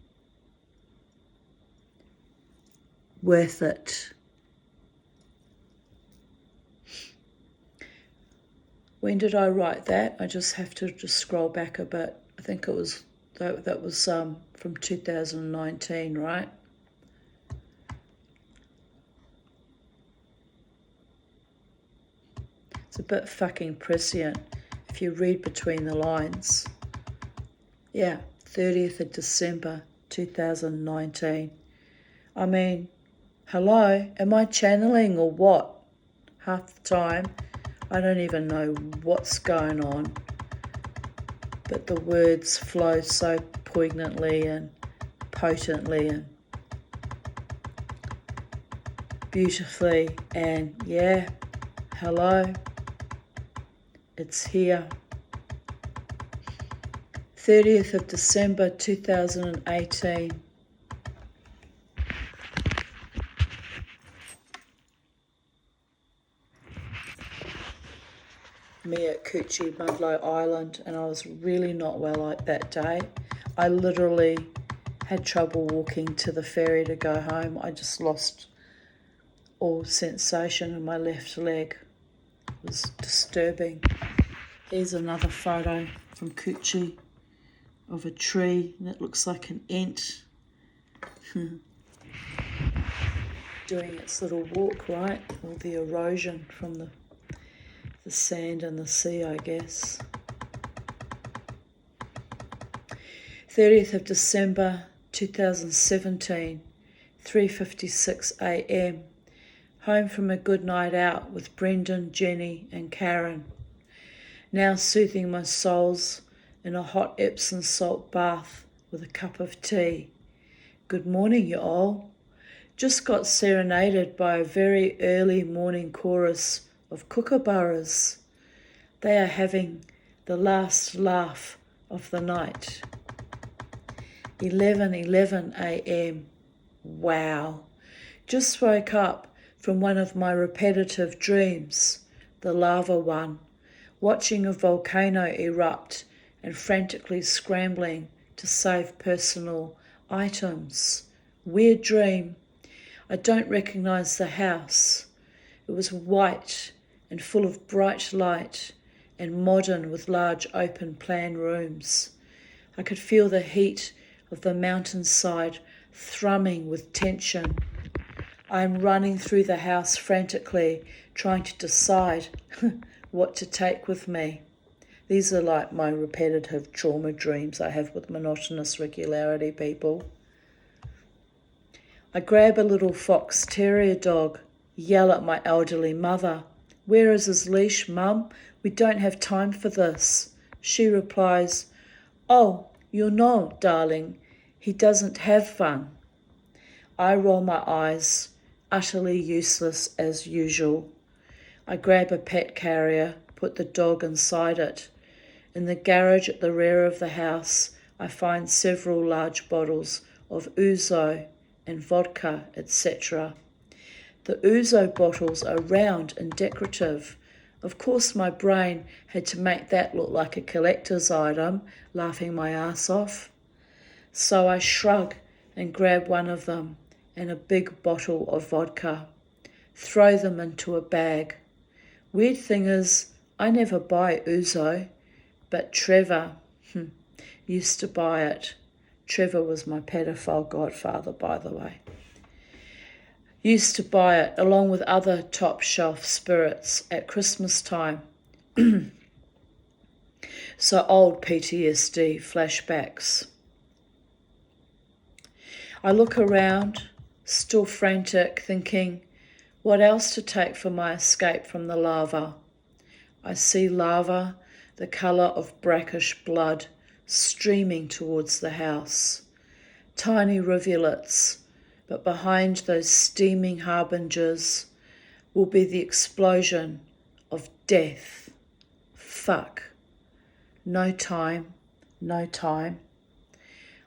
Worth it. When did I write that? I just have to just scroll back a bit. I think it was that was from 2019, right? It's a bit fucking prescient if you read between the lines. Yeah, 30th of December 2019. I mean, hello, am I channeling or what? Half the time, I don't even know what's going on, but the words flow so poignantly and potently and beautifully, and yeah, hello, it's here. 30th of December 2018. Me at Coochie, Mudlow Island, and I was really not well that day. I literally had trouble walking to the ferry to go home. I just lost all sensation in my left leg. It was disturbing. Here's another photo from Coochie of a tree that looks like an ant doing its little walk, right? All the erosion from the sand and the sea, I guess. 30th of December 2017, 3:56 a.m. Home from a good night out with Brendan, Jenny and Karen. Now soothing my souls in a hot Epsom salt bath with a cup of tea. Good morning, you all. Just got serenaded by a very early morning chorus of kookaburras. They are having the last laugh of the night. 11:11 a.m. Wow. Just woke up from one of my repetitive dreams, the lava one, watching a volcano erupt and frantically scrambling to save personal items. Weird dream. I don't recognise the house. It was white and full of bright light and modern with large open plan rooms. I could feel the heat of the mountainside thrumming with tension. I am running through the house frantically, trying to decide what to take with me. These are like my repetitive trauma dreams I have with monotonous regularity, people. I grab a little fox terrier dog, yell at my elderly mother. Where is his leash, Mum? We don't have time for this. She replies, Oh, you know, darling, he doesn't have fun. I roll my eyes, utterly useless as usual. I grab a pet carrier, put the dog inside it. In the garage at the rear of the house, I find several large bottles of ouzo and vodka, etc. The ouzo bottles are round and decorative. Of course, my brain had to make that look like a collector's item, laughing my ass off. So I shrug and grab one of them and a big bottle of vodka, throw them into a bag. Weird thing is, I never buy ouzo, but Trevor used to buy it. Trevor was my pedophile godfather, by the way. Used to buy it along with other top shelf spirits at Christmas time. So old PTSD flashbacks. I look around, still frantic, thinking, what else to take for my escape from the lava? I see lava, the colour of brackish blood, streaming towards the house. Tiny rivulets, but behind those steaming harbingers will be the explosion of death. Fuck. No time, no time.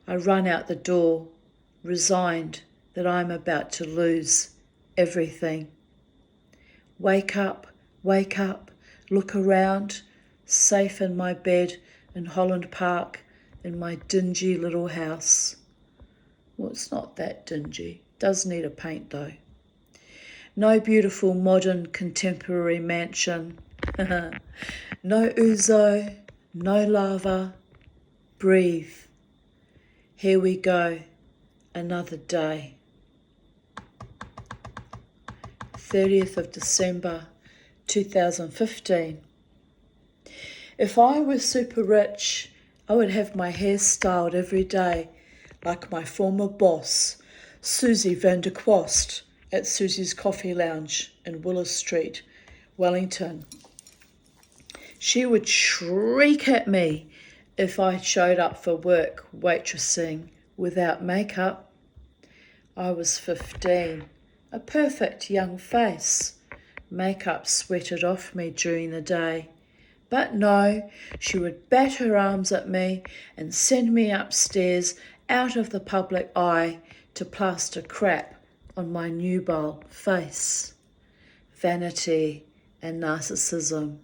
I run out the door, resigned that I'm about to lose everything. Wake up, look around, safe in my bed in Holland Park, in my dingy little house. Well, it's not that dingy. Does need a paint though. No beautiful modern contemporary mansion. No ouzo, no lava. Breathe. Here we go. Another day. 30th of December 2015. If I were super rich, I would have my hair styled every day like my former boss, Susie van der Kwast, at Susie's Coffee Lounge in Willis Street, Wellington. She would shriek at me if I showed up for work waitressing without makeup. I was 15, a perfect young face. Makeup sweated off me during the day. But no, she would bat her arms at me and send me upstairs out of the public eye to plaster crap on my nubile face. Vanity and narcissism.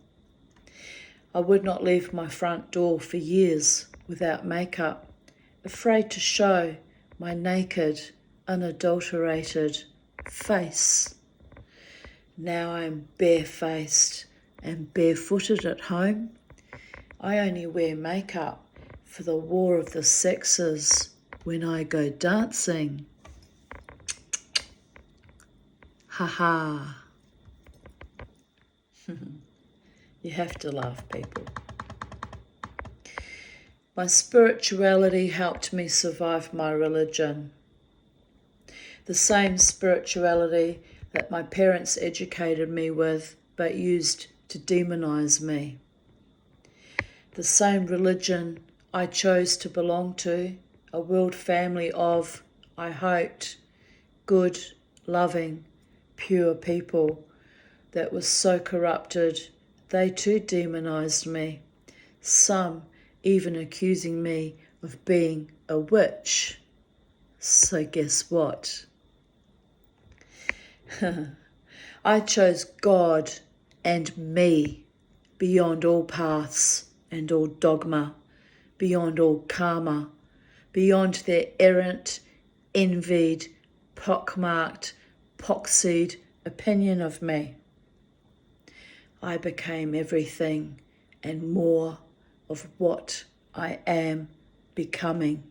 I would not leave my front door for years without makeup, afraid to show my naked, unadulterated face. Now I am barefaced and barefooted at home. I only wear makeup for the war of the sexes when I go dancing. Ha ha. You have to laugh, people. My spirituality helped me survive my religion. The same spirituality that my parents educated me with but used to demonize me. The same religion I chose to belong to, a world family of, I hoped, good, loving, pure people that was so corrupted they too demonized me, some even accusing me of being a witch. So guess what? I chose God and me beyond all paths and all dogma, beyond all karma, beyond their errant, envied, pockmarked, poxied opinion of me. I became everything and more of what I am becoming.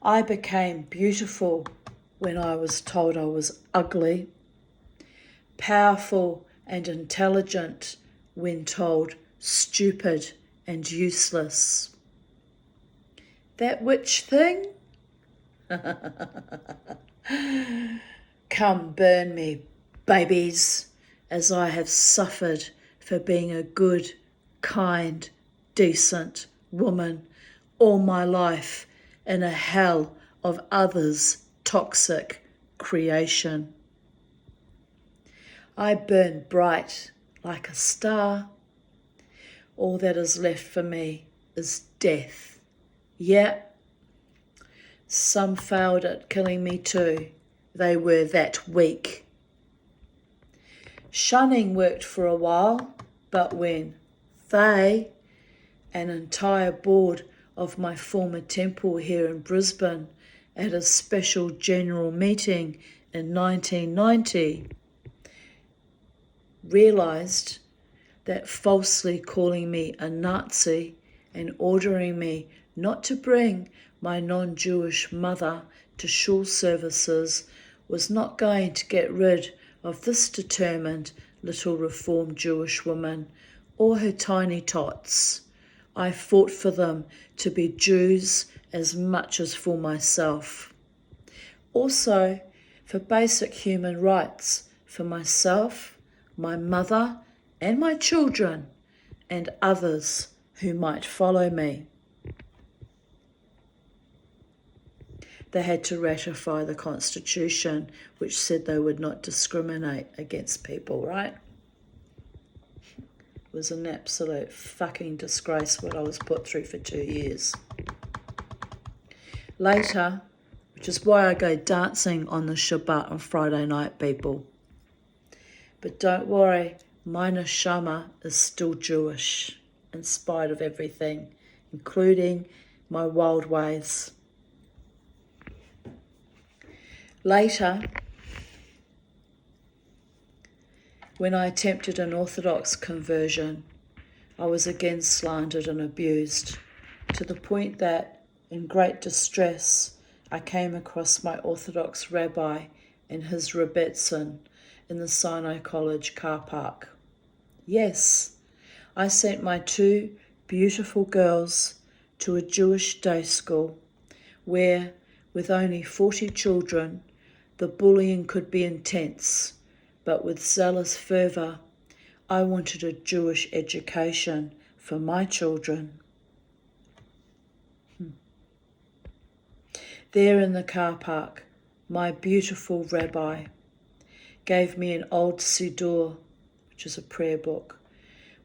I became beautiful when I was told I was ugly, powerful and intelligent when told stupid and useless. That which thing? Come burn me, babies, as I have suffered for being a good, kind, decent woman all my life in a hell of others' toxic creation. I burn bright like a star. All that is left for me is death. Yeah, some failed at killing me too. They were that weak. Shunning worked for a while, but when they, an entire board of my former temple here in Brisbane, at a special general meeting in 1990, realised that falsely calling me a Nazi and ordering me not to bring my non-Jewish mother to shul services was not going to get rid of this determined little Reformed Jewish woman or her tiny tots. I fought for them to be Jews as much as for myself. Also, for basic human rights for myself, my mother, and my children, and others who might follow me. They had to ratify the Constitution, which said they would not discriminate against people, right? It was an absolute fucking disgrace what I was put through for 2 years. Later, which is why I go dancing on the Shabbat on Friday night, people. But don't worry, my neshama is still Jewish, in spite of everything, including my wild ways. Later, when I attempted an Orthodox conversion, I was again slandered and abused, to the point that, in great distress, I came across my Orthodox rabbi and his rebbetzin in the Sinai College car park. Yes, I sent my 2 beautiful girls to a Jewish day school where, with only 40 children, the bullying could be intense, but with zealous fervour, I wanted a Jewish education for my children. There in the car park, my beautiful rabbi gave me an old Siddur, which is a prayer book,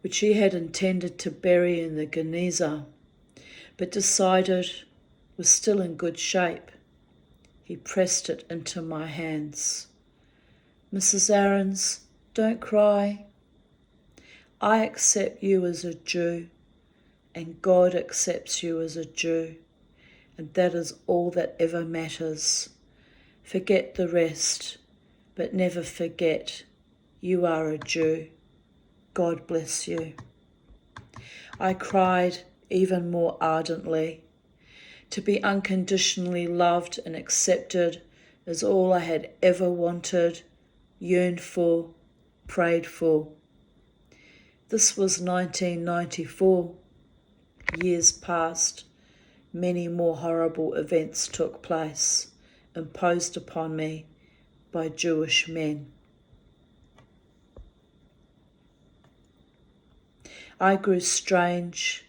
which he had intended to bury in the Geniza, but decided was still in good shape. He pressed it into my hands. Mrs. Aarons, don't cry. I accept you as a Jew, and God accepts you as a Jew, and that is all that ever matters. Forget the rest, but never forget you are a Jew. God bless you. I cried even more ardently. To be unconditionally loved and accepted is all I had ever wanted, yearned for, prayed for. This was 1994. Years passed. Many more horrible events took place, imposed upon me by Jewish men. I grew strange.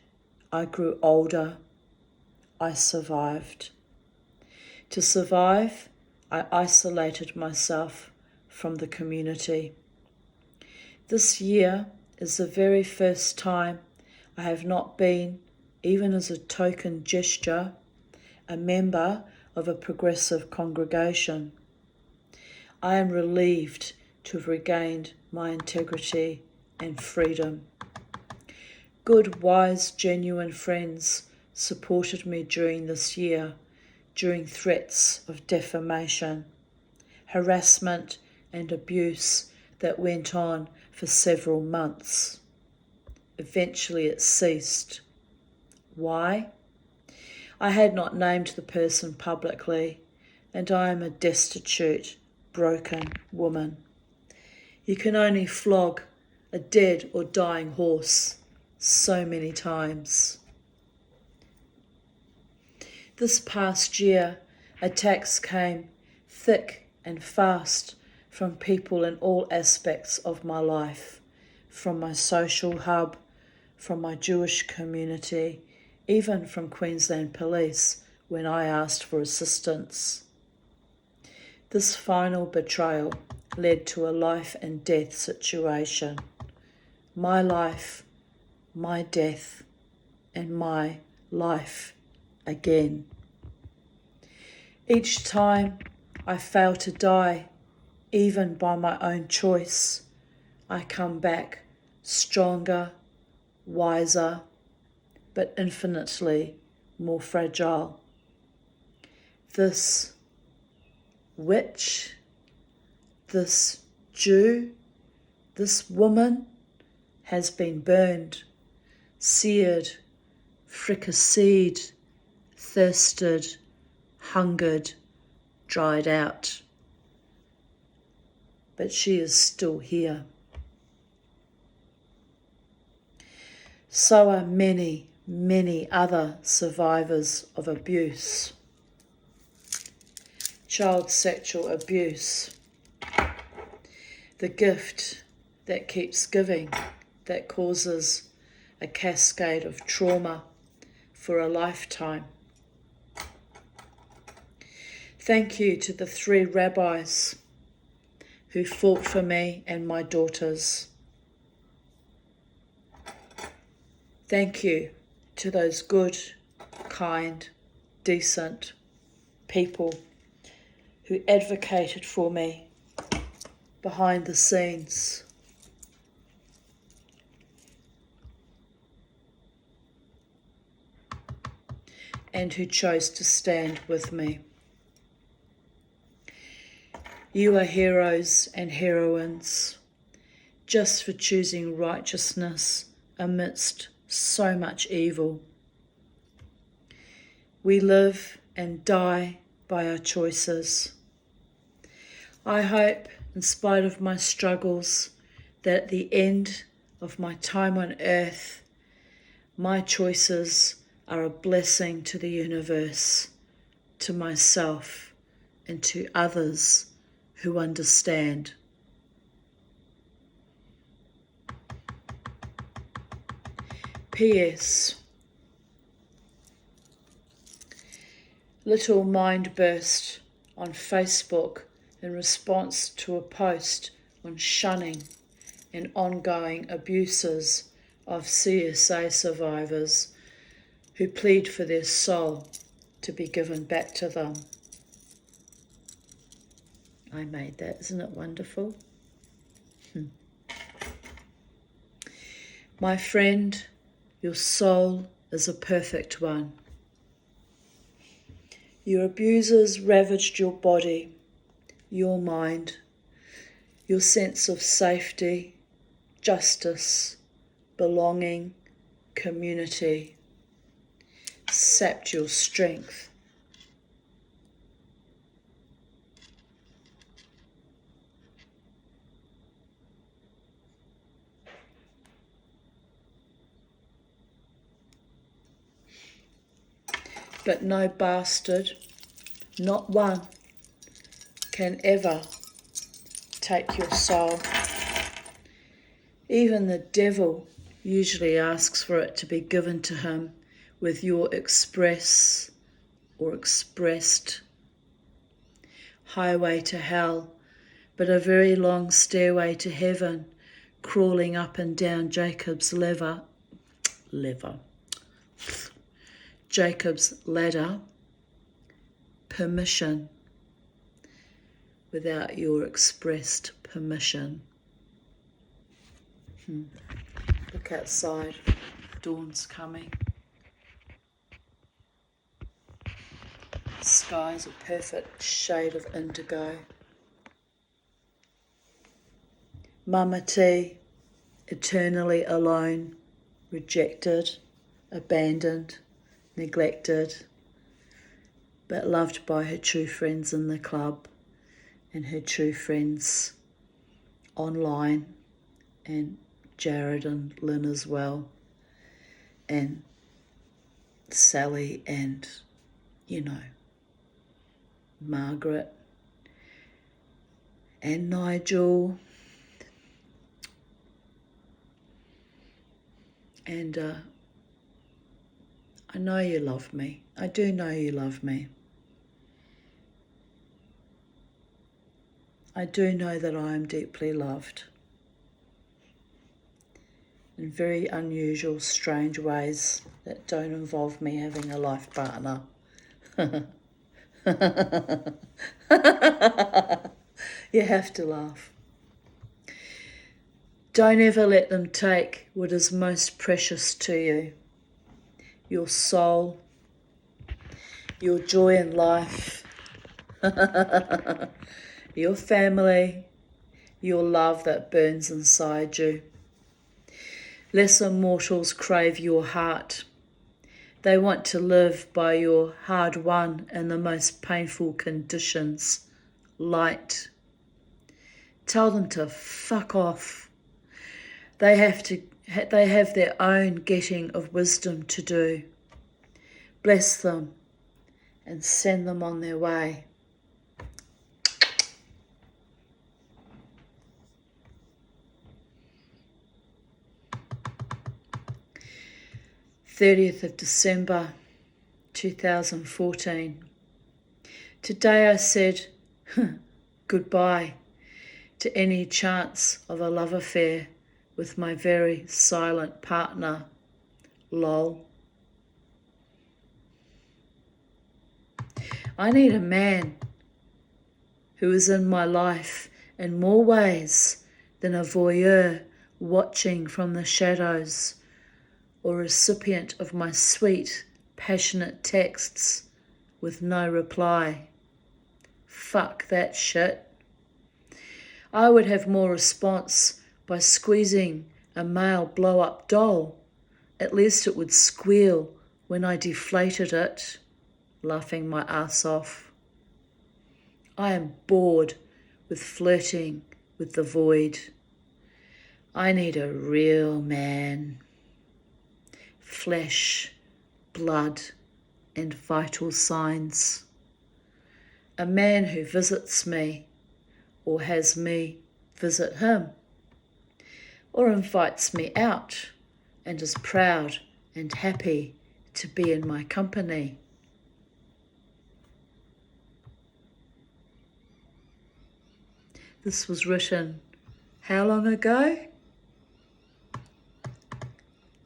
I grew older. I survived. To survive, I isolated myself from the community. This year is the very first time I have not been, even as a token gesture, a member of a progressive congregation. I am relieved to have regained my integrity and freedom. Good, wise, genuine friends supported me during this year, during threats of defamation, harassment and abuse that went on for several months. Eventually it ceased. Why? I had not named the person publicly, and I am a destitute, broken woman. You can only flog a dead or dying horse so many times. This past year, attacks came thick and fast from people in all aspects of my life, from my social hub, from my Jewish community, even from Queensland Police when I asked for assistance. This final betrayal led to a life and death situation. My life, my death, and my life again. Each time I fail to die, even by my own choice, I come back stronger, wiser, but infinitely more fragile. This witch, this Jew, this woman has been burned, seared, fricasseed, thirsted, hungered, dried out. But she is still here. So are many, many other survivors of abuse. Child sexual abuse. The gift that keeps giving, that causes a cascade of trauma for a lifetime. Thank you to the 3 rabbis who fought for me and my daughters. Thank you to those good, kind, decent people who advocated for me behind the scenes. And who chose to stand with me. You are heroes and heroines just for choosing righteousness amidst so much evil. We live and die by our choices. I hope, in spite of my struggles, that at the end of my time on earth, my choices are a blessing to the universe, to myself, and to others who understand. P.S. Little mind burst on Facebook in response to a post on shunning and ongoing abuses of CSA survivors who plead for their soul to be given back to them. I made that, isn't it wonderful? My friend, your soul is a perfect one. Your abusers ravaged your body, your mind, your sense of safety, justice, belonging, community, sapped your strength. But no bastard, not one, can ever take your soul. Even the devil usually asks for it to be given to him with your express or expressed highway to hell, but a very long stairway to heaven, crawling up and down Jacob's Jacob's ladder, permission, without your expressed permission. Look outside, dawn's coming. The sky's a perfect shade of indigo. Mama T, eternally alone, rejected, abandoned, neglected, but loved by her true friends in the club and her true friends online, and Jared and Lynn as well, and Sally and, Margaret and Nigel and I know you love me. I do know you love me. I do know that I am deeply loved in very unusual, strange ways that don't involve me having a life partner. You have to laugh. Don't ever let them take what is most precious to you: your soul, your joy in life, your family, your love that burns inside you. Lesser mortals crave your heart. They want to live by your hard-won in the most painful conditions, light. Tell them to fuck off. They have their own getting of wisdom to do. Bless them and send them on their way. December 30th, 2014. Today I said goodbye to any chance of a love affair with my very silent partner, lol. I need a man who is in my life in more ways than a voyeur watching from the shadows, or recipient of my sweet, passionate texts with no reply. Fuck that shit. I would have more response by squeezing a male blow-up doll. At least it would squeal when I deflated it, laughing my ass off. I am bored with flirting with the void. I need a real man. Flesh, blood, and vital signs. A man who visits me, or has me visit him, or invites me out and is proud and happy to be in my company. This was written how long ago?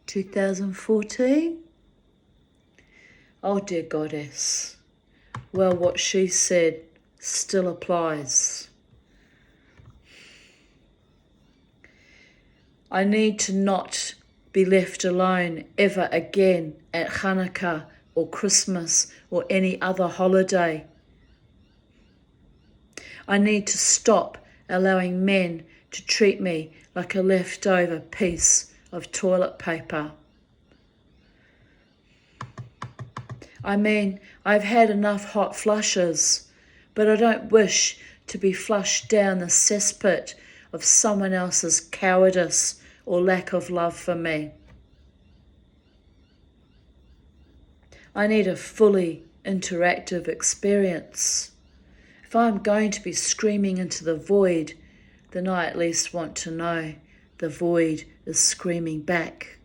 2014? Oh dear goddess. Well, what she said still applies. I need to not be left alone ever again at Hanukkah or Christmas or any other holiday. I need to stop allowing men to treat me like a leftover piece of toilet paper. I mean, I've had enough hot flushes, but I don't wish to be flushed down the cesspit of someone else's cowardice or lack of love for me. I need a fully interactive experience. If I'm going to be screaming into the void, then I at least want to know the void is screaming back.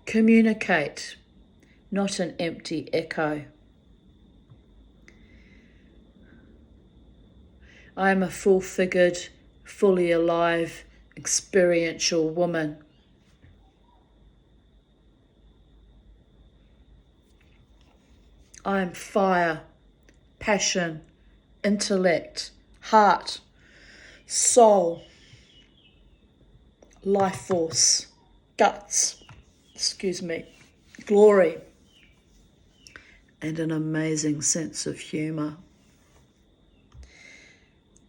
Communicate, not an empty echo. I am a full-figured, fully alive, experiential woman. I am fire, passion, intellect, heart, soul, life force, guts, glory, and an amazing sense of humour.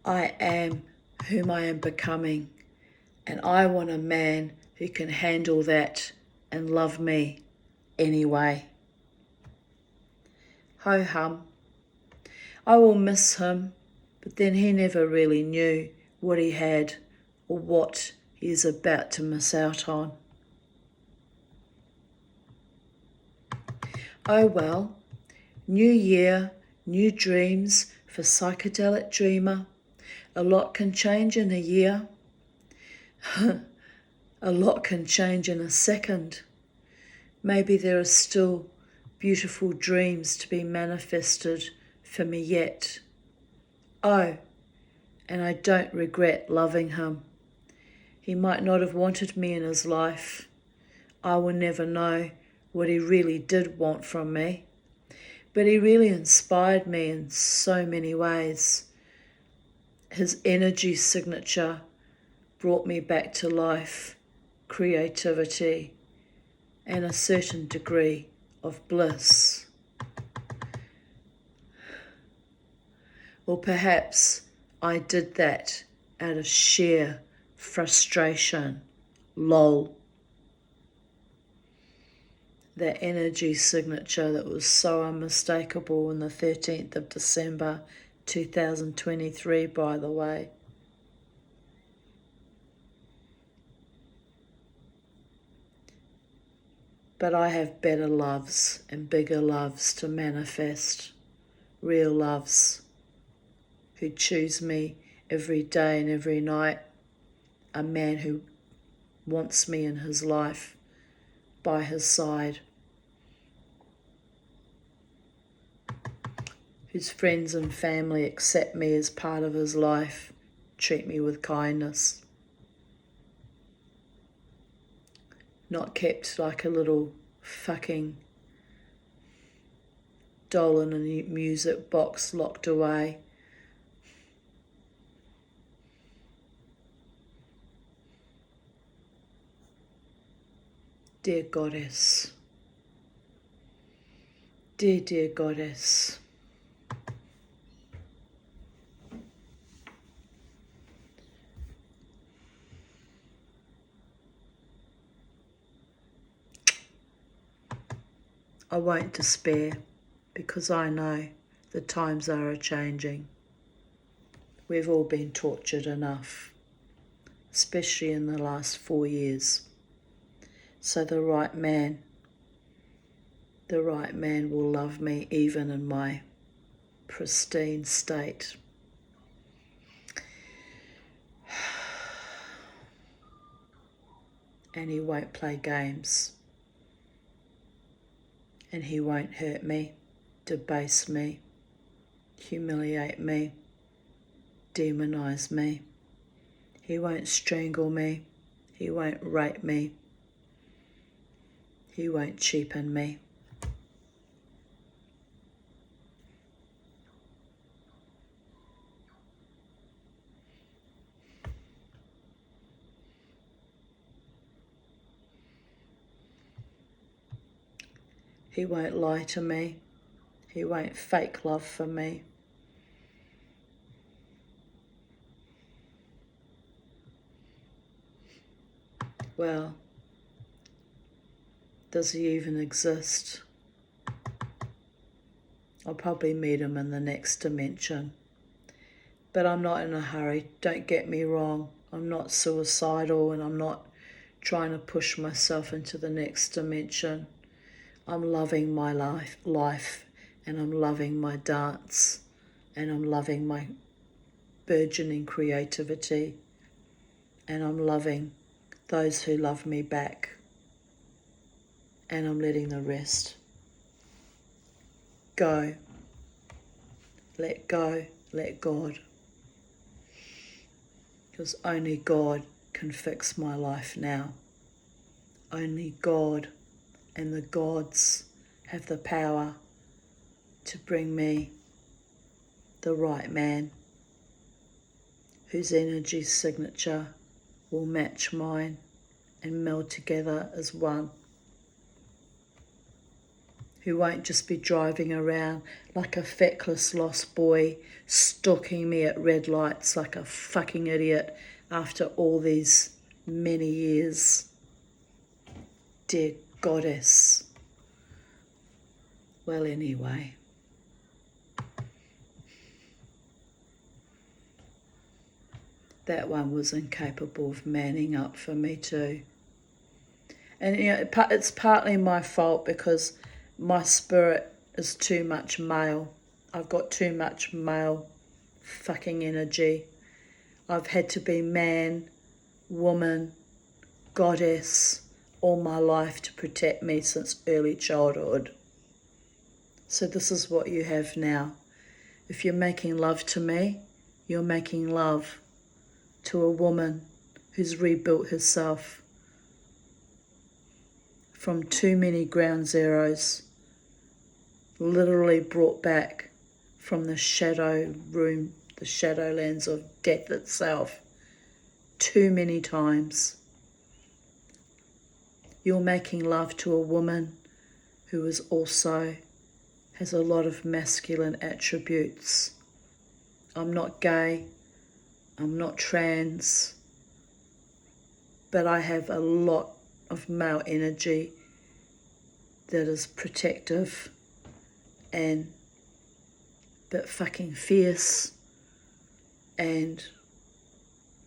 I am whom I am becoming, and I want a man who can handle that and love me anyway. Ho hum. I will miss him, but then he never really knew what he had or what he is about to miss out on. Oh well, new year, new dreams for Psychedelic Dreamer. A lot can change in a year. A lot can change in a second. Maybe there are still beautiful dreams to be manifested for me yet. Oh, and I don't regret loving him. He might not have wanted me in his life. I will never know what he really did want from me. But he really inspired me in so many ways. His energy signature brought me back to life, creativity, and a certain degree of bliss. Or perhaps I did that out of sheer frustration. Lol. That energy signature that was so unmistakable on the 13th of December 2023, by the way. But I have better loves and bigger loves to manifest. Real loves who choose me every day and every night. A man who wants me in his life, by his side. Whose friends and family accept me as part of his life, treat me with kindness. Not kept like a little fucking doll in a music box locked away. Dear Goddess, dear Goddess, I won't despair because I know the times are a-changing. We've all been tortured enough, especially in the last 4 years. So the right man will love me even in my pristine state. And he won't play games. And he won't hurt me, debase me, humiliate me, demonize me. He won't strangle me. He won't rape me. He won't cheapen me. He won't lie to me. He won't fake love for me. Well, does he even exist? I'll probably meet him in the next dimension. But I'm not in a hurry. Don't get me wrong. I'm not suicidal and I'm not trying to push myself into the next dimension. I'm loving my life, and I'm loving my dance, and I'm loving my burgeoning creativity, and I'm loving those who love me back, and I'm letting the rest go. Let go, let God. Because only God can fix my life now. Only God and the gods have the power to bring me the right man whose energy signature will match mine and meld together as one. Who won't just be driving around like a feckless lost boy, stalking me at red lights like a fucking idiot after all these many years. Dear Goddess, Well, anyway. That one was incapable of manning up for me too. And you know, it's partly my fault because my spirit is too much male. I've got too much male fucking energy. I've had to be man, woman, goddess all my life to protect me since early childhood. So this is what you have now. If you're making love to me, you're making love to a woman who's rebuilt herself from too many ground zeros, literally brought back from the shadow room, the shadowlands of death itself, too many times. You're making love to a woman who is also has a lot of masculine attributes. I'm not gay, I'm not trans, but I have a lot of male energy that is protective and but fucking fierce and,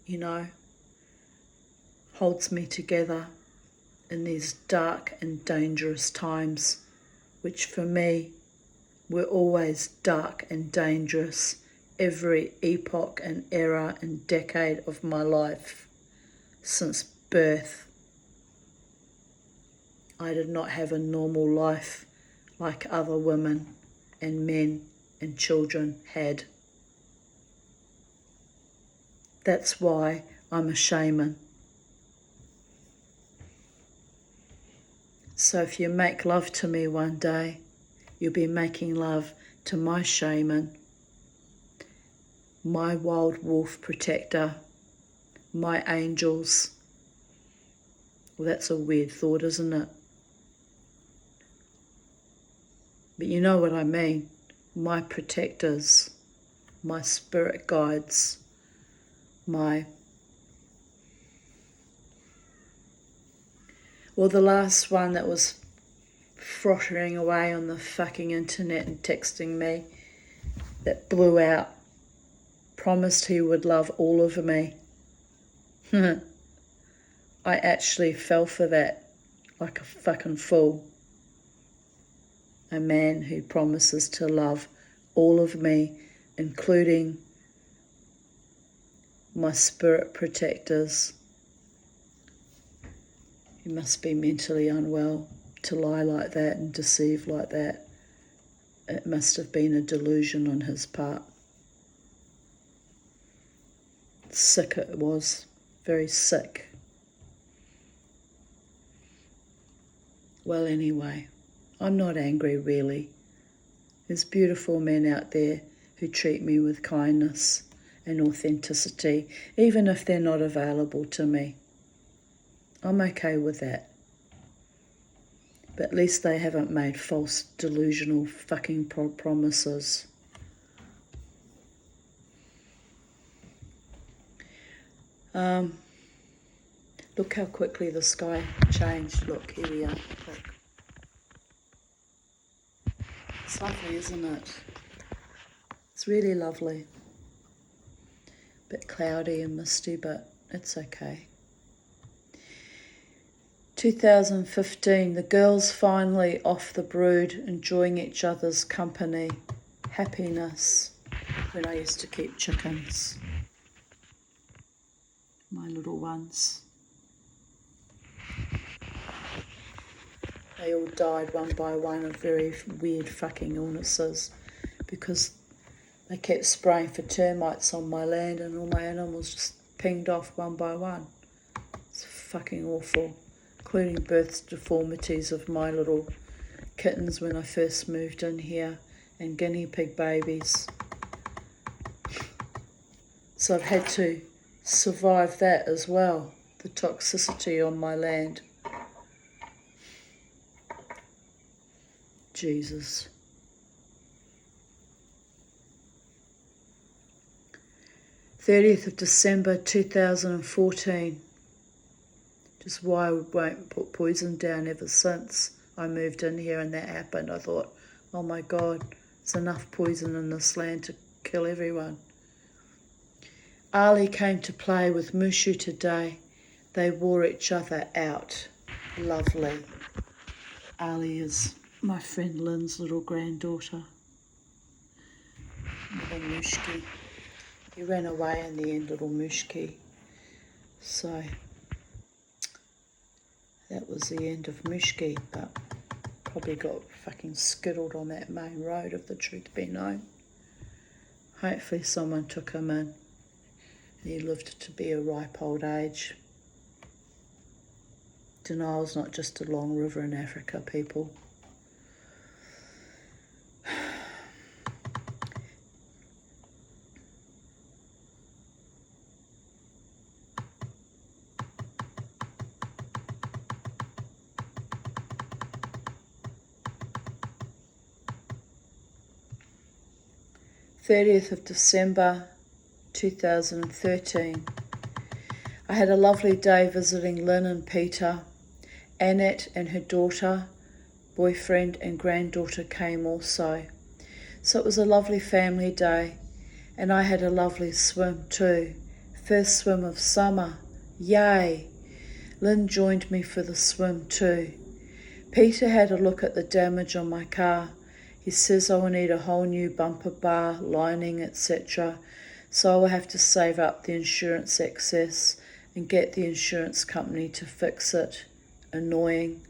you know, holds me together in these dark and dangerous times, which for me were always dark and dangerous every epoch and era and decade of my life since birth. I did not have a normal life like other women and men and children had. That's why I'm a shaman. So if you make love to me one day, you'll be making love to my shaman, my wild wolf protector, my angels. Well, that's a weird thought, isn't it? But you know what I mean. My protectors, my spirit guides, the last one that was frottering away on the fucking internet and texting me, that blew out, promised he would love all of me. I actually fell for that like a fucking fool. A man who promises to love all of me, including my spirit protectors. He must be mentally unwell to lie like that and deceive like that. It must have been a delusion on his part. Sick it was, very sick. Well, anyway, I'm not angry really. There's beautiful men out there who treat me with kindness and authenticity, even if they're not available to me. I'm okay with that. But at least they haven't made false, delusional fucking promises. Look how quickly the sky changed. Look, here we are. Look. It's lovely, isn't it? It's really lovely. Bit cloudy and misty, but it's okay. 2015, the girls finally off the brood, enjoying each other's company. Happiness. When I used to keep chickens. My little ones. They all died one by one of very weird fucking illnesses because they kept spraying for termites on my land and all my animals just pinged off one by one. It's fucking awful, including birth deformities of my little kittens when I first moved in here and guinea pig babies. So I've had to survive that as well, the toxicity on my land. Jesus. December 30th, 2014. Just why I won't put poison down ever since I moved in here and that happened. I thought, Oh my God, there's enough poison in this land to kill everyone. Ali came to play with Mushu today. They wore each other out. Lovely. Ali is my friend Lynn's little granddaughter. Little Mushki. He ran away in the end, little Mushki. So that was the end of Mushki, but probably got fucking skittled on that main road, if the truth be known. Hopefully someone took him in. He lived to be a ripe old age. Denial's not just a long river in Africa, people. December 30th, 2013. I had a lovely day visiting Lynn and Peter. Annette and her daughter, boyfriend and granddaughter came also. So it was a lovely family day, and I had a lovely swim too. First swim of summer. Yay! Lynn joined me for the swim too. Peter had a look at the damage on my car. He says I will need a whole new bumper bar, lining, etc. So I will have to save up the insurance excess and get the insurance company to fix it. Annoying.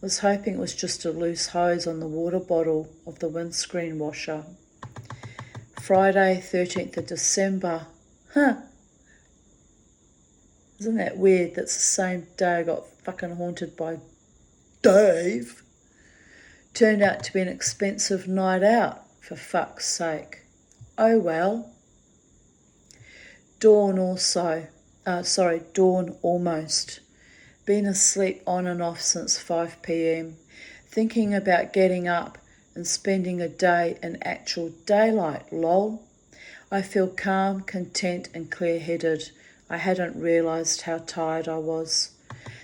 Was hoping it was just a loose hose on the water bottle of the windscreen washer. Friday, 13th of December. Isn't that weird? That's the same day I got fucking haunted by Dave. Turned out to be an expensive night out, for fuck's sake. Oh well. Dawn almost. Been asleep on and off since 5 p.m, thinking about getting up and spending a day in actual daylight, lol. I feel calm, content and clear-headed. I hadn't realised how tired I was.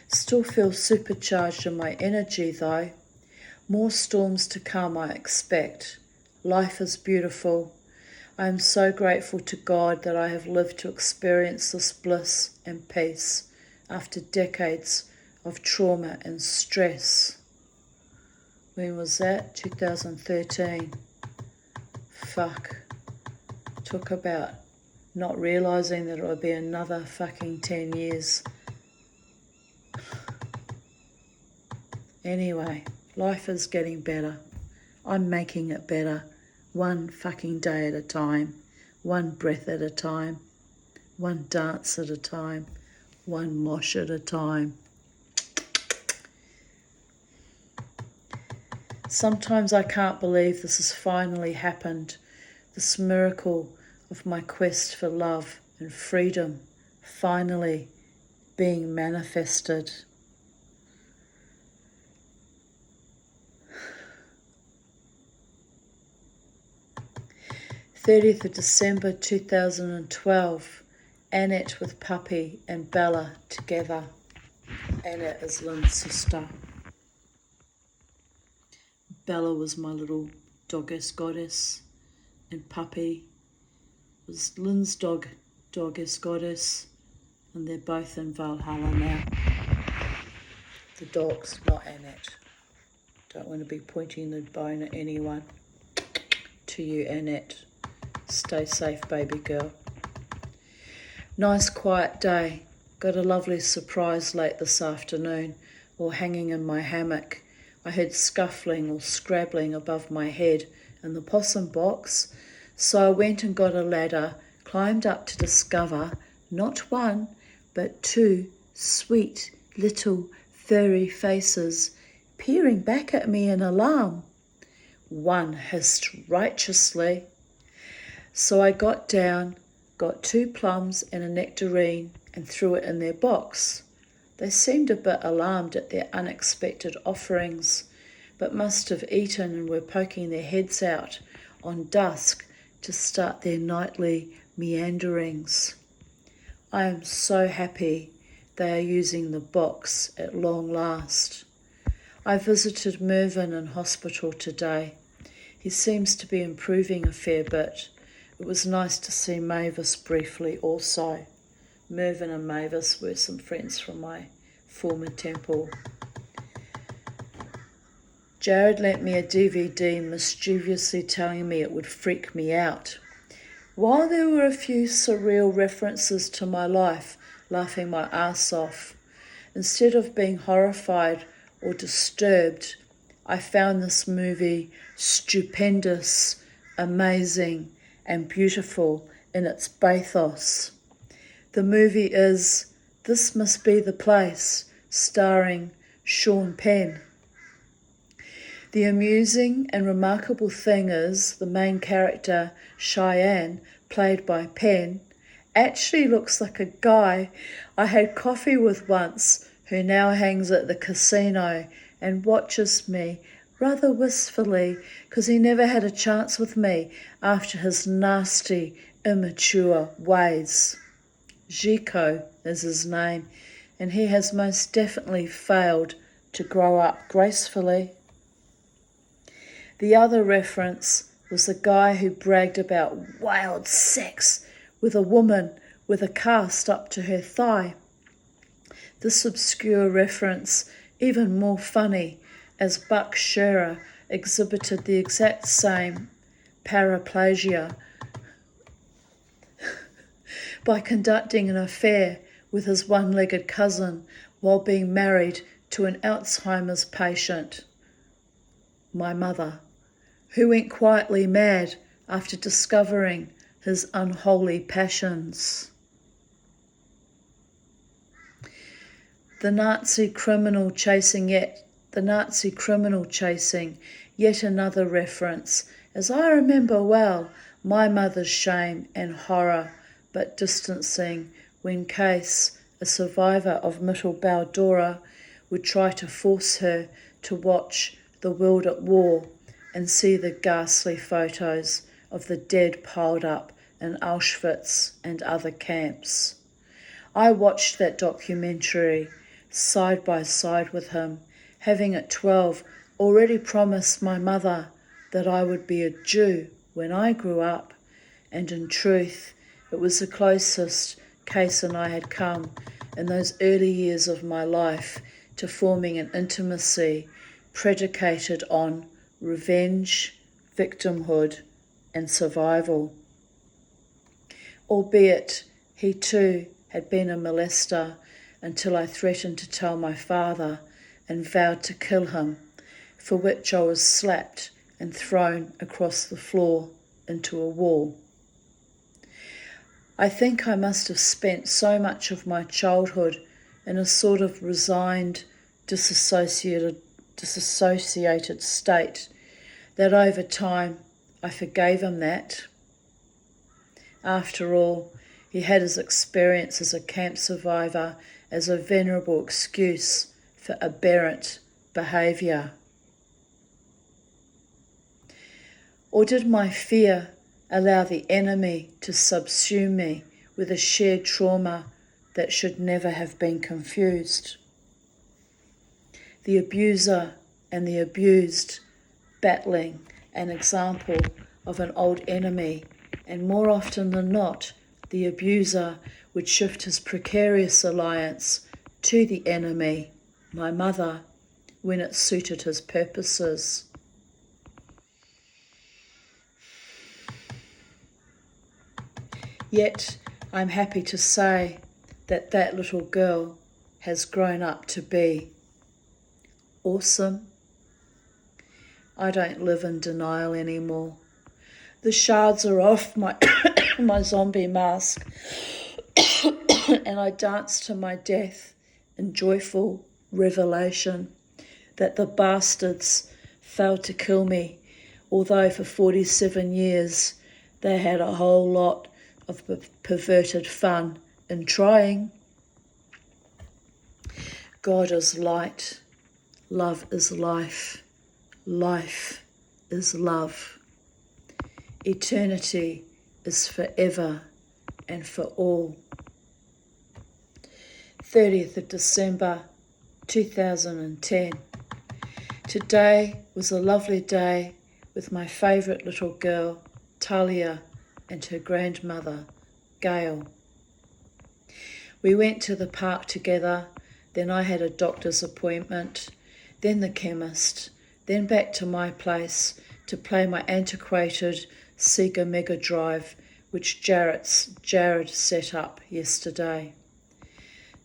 Still feel supercharged in my energy though. More storms to come, I expect. Life is beautiful. I am so grateful to God that I have lived to experience this bliss and peace after decades of trauma and stress. When was that? 2013. Fuck. Talk about not realising that it would be another fucking 10 years. Anyway. Life is getting better. I'm making it better. One fucking day at a time. One breath at a time. One dance at a time. One mosh at a time. Sometimes I can't believe this has finally happened. This miracle of my quest for love and freedom finally being manifested. 30th of December 2012, Annette with Puppy and Bella together. Annette is Lynn's sister. Bella was my little doggess goddess, and Puppy was Lynn's doggess goddess, and they're both in Valhalla now. The dogs, not Annette. Don't want to be pointing the bone at anyone. To you, Annette. Stay safe, baby girl. Nice quiet day. Got a lovely surprise late this afternoon, while hanging in my hammock. I heard scuffling or scrabbling above my head in the possum box, so I went and got a ladder, climbed up to discover not one, but two sweet little furry faces peering back at me in alarm. One hissed righteously. So I got down, got 2 plums and a nectarine and threw it in their box. They seemed a bit alarmed at their unexpected offerings, but must have eaten and were poking their heads out on dusk to start their nightly meanderings. I am so happy they are using the box at long last. I visited Mervyn in hospital today. He seems to be improving a fair bit. It was nice to see Mavis briefly also. Mervyn and Mavis were some friends from my former temple. Jared lent me a DVD, mischievously telling me it would freak me out. While there were a few surreal references to my life, laughing my ass off, instead of being horrified or disturbed, I found this movie stupendous, amazing, and beautiful in its bathos. The movie is This Must Be the Place, starring Sean Penn. The amusing and remarkable thing is the main character, Cheyenne, played by Penn, actually looks like a guy I had coffee with once who now hangs at the casino and watches me rather wistfully because he never had a chance with me after his nasty, immature ways. Zico is his name, and he has most definitely failed to grow up gracefully. The other reference was the guy who bragged about wild sex with a woman with a cast up to her thigh. This obscure reference, even more funny, as Buck Shearer exhibited the exact same paraplegia by conducting an affair with his one-legged cousin while being married to an Alzheimer's patient, my mother, who went quietly mad after discovering his unholy passions. The Nazi criminal chasing, yet another reference, as I remember well, my mother's shame and horror, but distancing when Case, a survivor of Mittelbau-Dora, would try to force her to watch The World at War and see the ghastly photos of the dead piled up in Auschwitz and other camps. I watched that documentary side by side with him, having at 12 already promised my mother that I would be a Jew when I grew up, and in truth, it was the closest Case and I had come in those early years of my life to forming an intimacy predicated on revenge, victimhood, and survival. Albeit he too had been a molester until I threatened to tell my father and vowed to kill him, for which I was slapped and thrown across the floor into a wall. I think I must have spent so much of my childhood in a sort of resigned, disassociated state that over time I forgave him that. After all, he had his experience as a camp survivor as a venerable excuse for aberrant behaviour. Or did my fear allow the enemy to subsume me with a shared trauma that should never have been confused? The abuser and the abused battling, an example of an old enemy, and more often than not, the abuser would shift his precarious alliance to the enemy, my mother, when it suited his purposes. Yet I'm happy to say that that little girl has grown up to be awesome. I don't live in denial anymore. The shards are off my my zombie mask and I dance to my death in joyful revelation that the bastards failed to kill me, although for 47 years they had a whole lot of perverted fun in trying. God is light, love is life, life is love. Eternity is forever and for all. 30th of December 2010. Today was a lovely day with my favourite little girl, Talia, and her grandmother, Gail. We went to the park together, then I had a doctor's appointment, then the chemist, then back to my place to play my antiquated Sega Mega Drive, which Jared set up yesterday.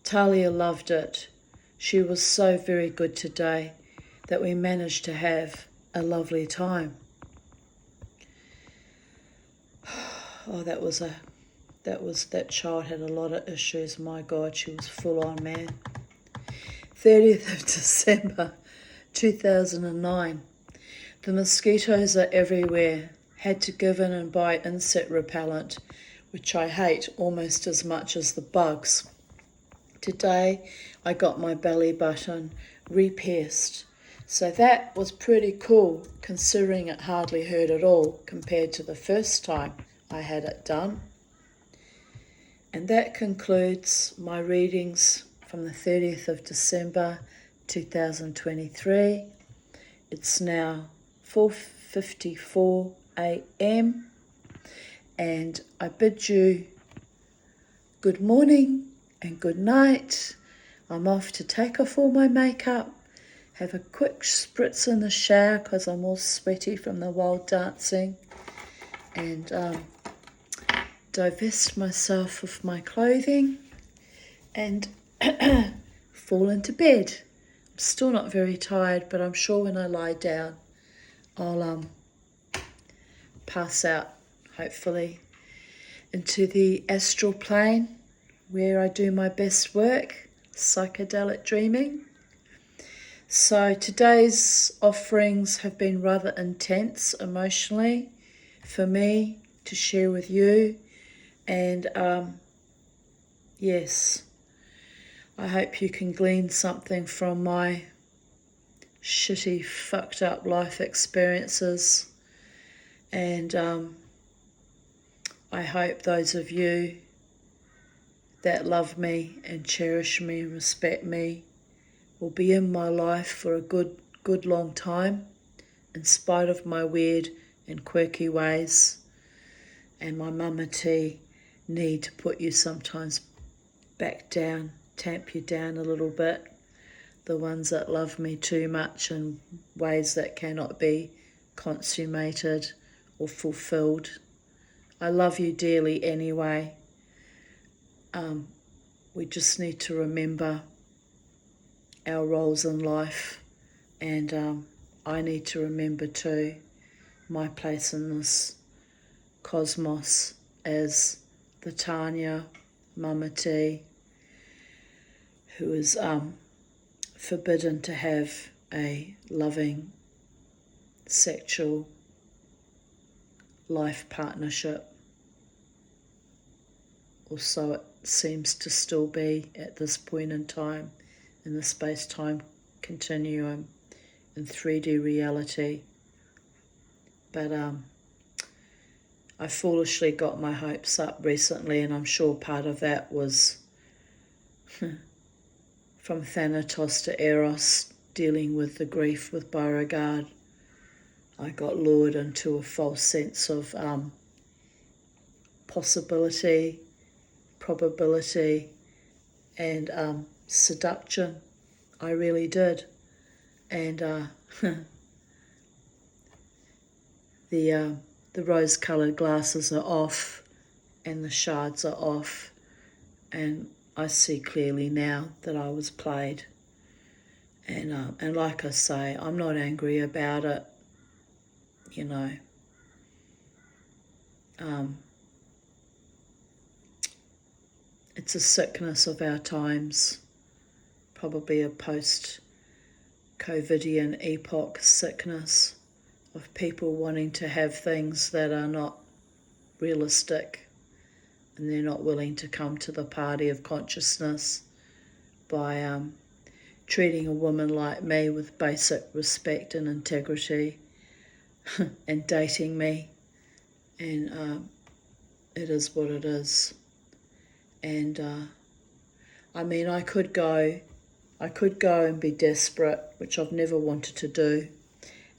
Talia loved it. She was so very good today that we managed to have a lovely time. Oh, that child had a lot of issues. My God, she was full on, man. 30th of December 2009. The mosquitoes are everywhere. Had to give in and buy insect repellent, which I hate almost as much as the bugs. Today I got my belly button re-pierced. So that was pretty cool, considering it hardly hurt at all compared to the first time I had it done. And that concludes my readings from the 30th of December 2023. It's now 4:54 a.m. and I bid you good morning and good night. I'm off to take off all my makeup, have a quick spritz in the shower because I'm all sweaty from the wild dancing, and divest myself of my clothing and fall into bed. I'm still not very tired, but I'm sure when I lie down I'll pass out, hopefully, into the astral plane where I do my best work, psychedelic dreaming. So today's offerings have been rather intense emotionally for me to share with you. And yes, I hope you can glean something from my shitty, fucked up life experiences. And I hope those of you that love me and cherish me and respect me will be in my life for a good long time, in spite of my weird and quirky ways and my mama T need to put you sometimes back down, tamp you down a little bit. The ones that love me too much in ways that cannot be consummated or fulfilled. I love you dearly anyway. We just need to remember our roles in life, and I need to remember too my place in this cosmos as the Tanya Mama T, who is forbidden to have a loving sexual life partnership, or so it seems to still be at this point in time in the space-time continuum in 3D reality. But I foolishly got my hopes up recently, and I'm sure part of that was from Thanatos to Eros, dealing with the grief with Beauregard. I got lured into a false sense of possibility, probability, and seduction. I really did. And the rose-coloured glasses are off and the shards are off, and I see clearly now that I was played. And like I say, I'm not angry about it, you know. It's a sickness of our times, probably a post-COVIDian epoch sickness of people wanting to have things that are not realistic, and they're not willing to come to the party of consciousness by treating a woman like me with basic respect and integrity and dating me. And it is what it is. And I mean, I could go and be desperate, which I've never wanted to do,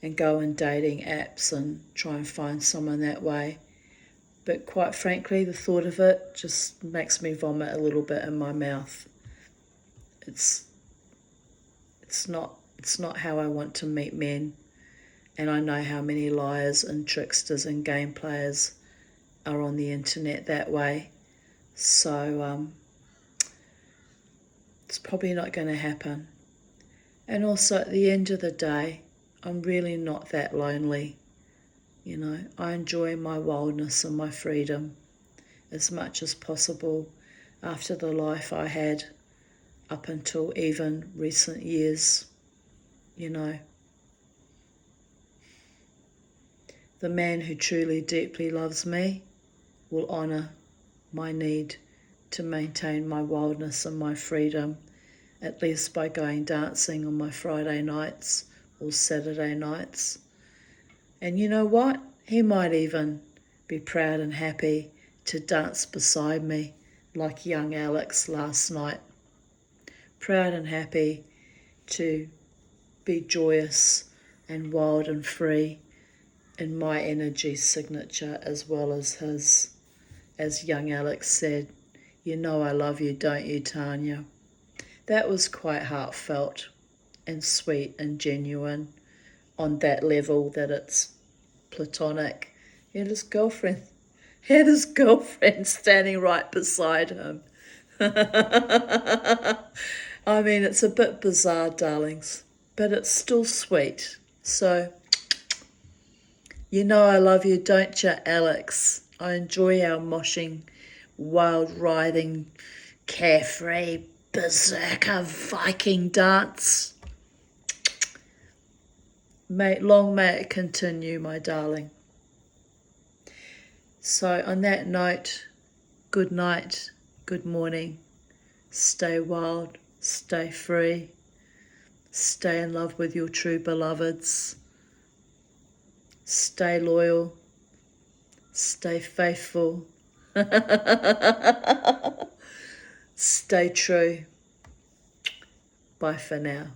and go on dating apps and try and find someone that way. But quite frankly, the thought of it just makes me vomit a little bit in my mouth. It's not how I want to meet men, and I know how many liars and tricksters and game players are on the internet that way. So it's probably not going to happen. And also at the end of the day, I'm really not that lonely. You know, I enjoy my wildness and my freedom as much as possible after the life I had up until even recent years. You know, the man who truly deeply loves me will honour my need to maintain my wildness and my freedom, at least by going dancing on my Friday nights or Saturday nights. And you know what? He might even be proud and happy to dance beside me like young Alex last night. Proud and happy to be joyous and wild and free in my energy signature as well as his. As young Alex said, "You know I love you, don't you, Tanya?" That was quite heartfelt and sweet and genuine on that level that it's platonic. He had his girlfriend standing right beside him. I mean, it's a bit bizarre, darlings, but it's still sweet. So, you know I love you, don't you, Alex? I enjoy our moshing, wild riding, carefree, berserker Viking dance. Long may it continue, my darling. So on that note, good night, good morning. Stay wild, stay free. Stay in love with your true beloveds. Stay loyal. Stay faithful. Stay true. Bye for now.